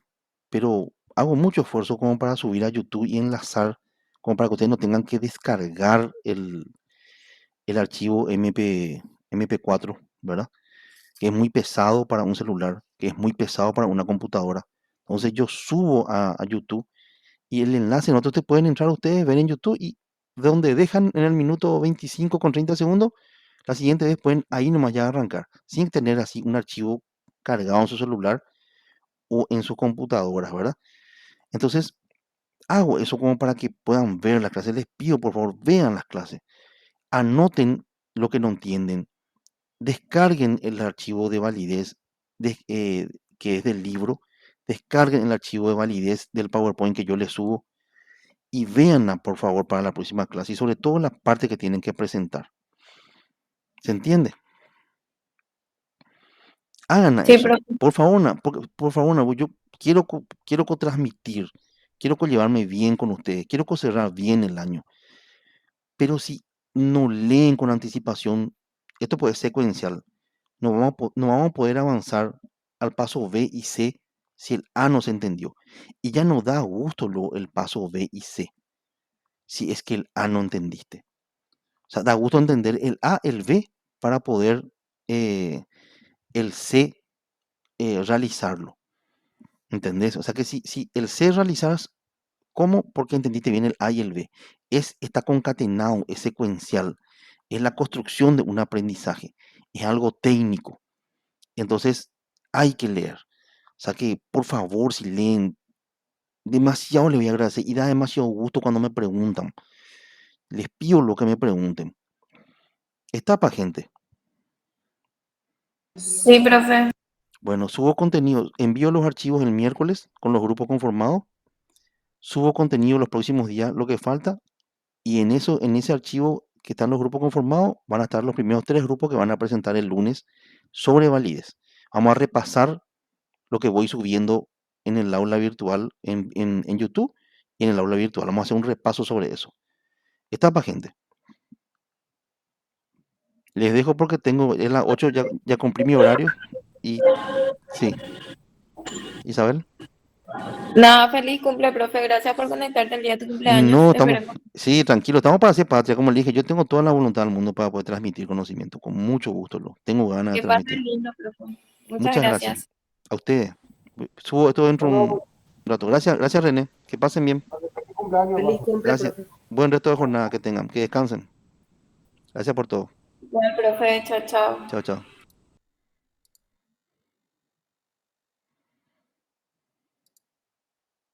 pero hago mucho esfuerzo como para subir a YouTube y enlazar, como para que ustedes no tengan que descargar el archivo MP4, ¿verdad? Que es muy pesado para un celular, que es muy pesado para una computadora. Entonces yo subo a YouTube y el enlace, nosotros te pueden entrar ustedes, ver en YouTube y de donde dejan en el minuto 25 con 30 segundos, la siguiente vez pueden ahí nomás ya arrancar, sin tener así un archivo cargado en su celular o en sus computadoras, ¿verdad? Entonces, hago eso como para que puedan ver las clases. Les pido, por favor, vean las clases. Anoten lo que no entienden. Descarguen el archivo de validez que es del libro. Descarguen el archivo de validez del PowerPoint que yo les subo y véanla, por favor, para la próxima clase y sobre todo la parte que tienen que presentar. ¿Se entiende? Hagan Sí, eso. profe. Por favor, yo quiero transmitir, quiero llevarme bien con ustedes, quiero cerrar bien el año. Pero si no leen con anticipación, esto puede ser secuencial. No vamos a poder avanzar al paso B y C si el A no se entendió. Y ya no da gusto el paso B y C si es que el A no entendiste. O sea, da gusto entender el A, el B para poder eh, el C realizarlo. ¿Entendés? O sea que si el C realizas, ¿cómo? Porque entendiste bien el A y el B. Está concatenado, es secuencial. Es la construcción de un aprendizaje. Es algo técnico. Entonces, hay que leer. O sea que, por favor, si leen, demasiado les voy a agradecer y da demasiado gusto cuando me preguntan. Les pido lo que me pregunten. Está para gente. Sí, profe. Bueno, subo contenido, envío los archivos el miércoles con los grupos conformados, subo contenido los próximos días, lo que falta, y en ese archivo que están los grupos conformados, van a estar los primeros 3 grupos que van a presentar el lunes sobre validez. Vamos a repasar lo que voy subiendo en el aula virtual en YouTube y en el aula virtual. Vamos a hacer un repaso sobre eso. Está para gente. Les dejo porque es las 8, ya cumplí mi horario. Y sí, Isabel. Nada, feliz cumple, profe. Gracias por conectarte el día de tu cumpleaños. No, estamos, Esperemos sí, tranquilo, estamos para hacer patria, como le dije, yo tengo toda la voluntad del mundo para poder transmitir conocimiento, con mucho gusto, tengo ganas de que pasen transmitir. lindo, profe. Muchas Muchas gracias. gracias. A ustedes. Subo esto dentro de Bueno, un rato. Gracias, gracias René. Que pasen bien. feliz cumpleaños, Feliz profe. cumple, Gracias. profe. Buen resto de jornada que tengan. Que descansen. Gracias por todo. Bueno, profe, chao, chao. Chao, chao.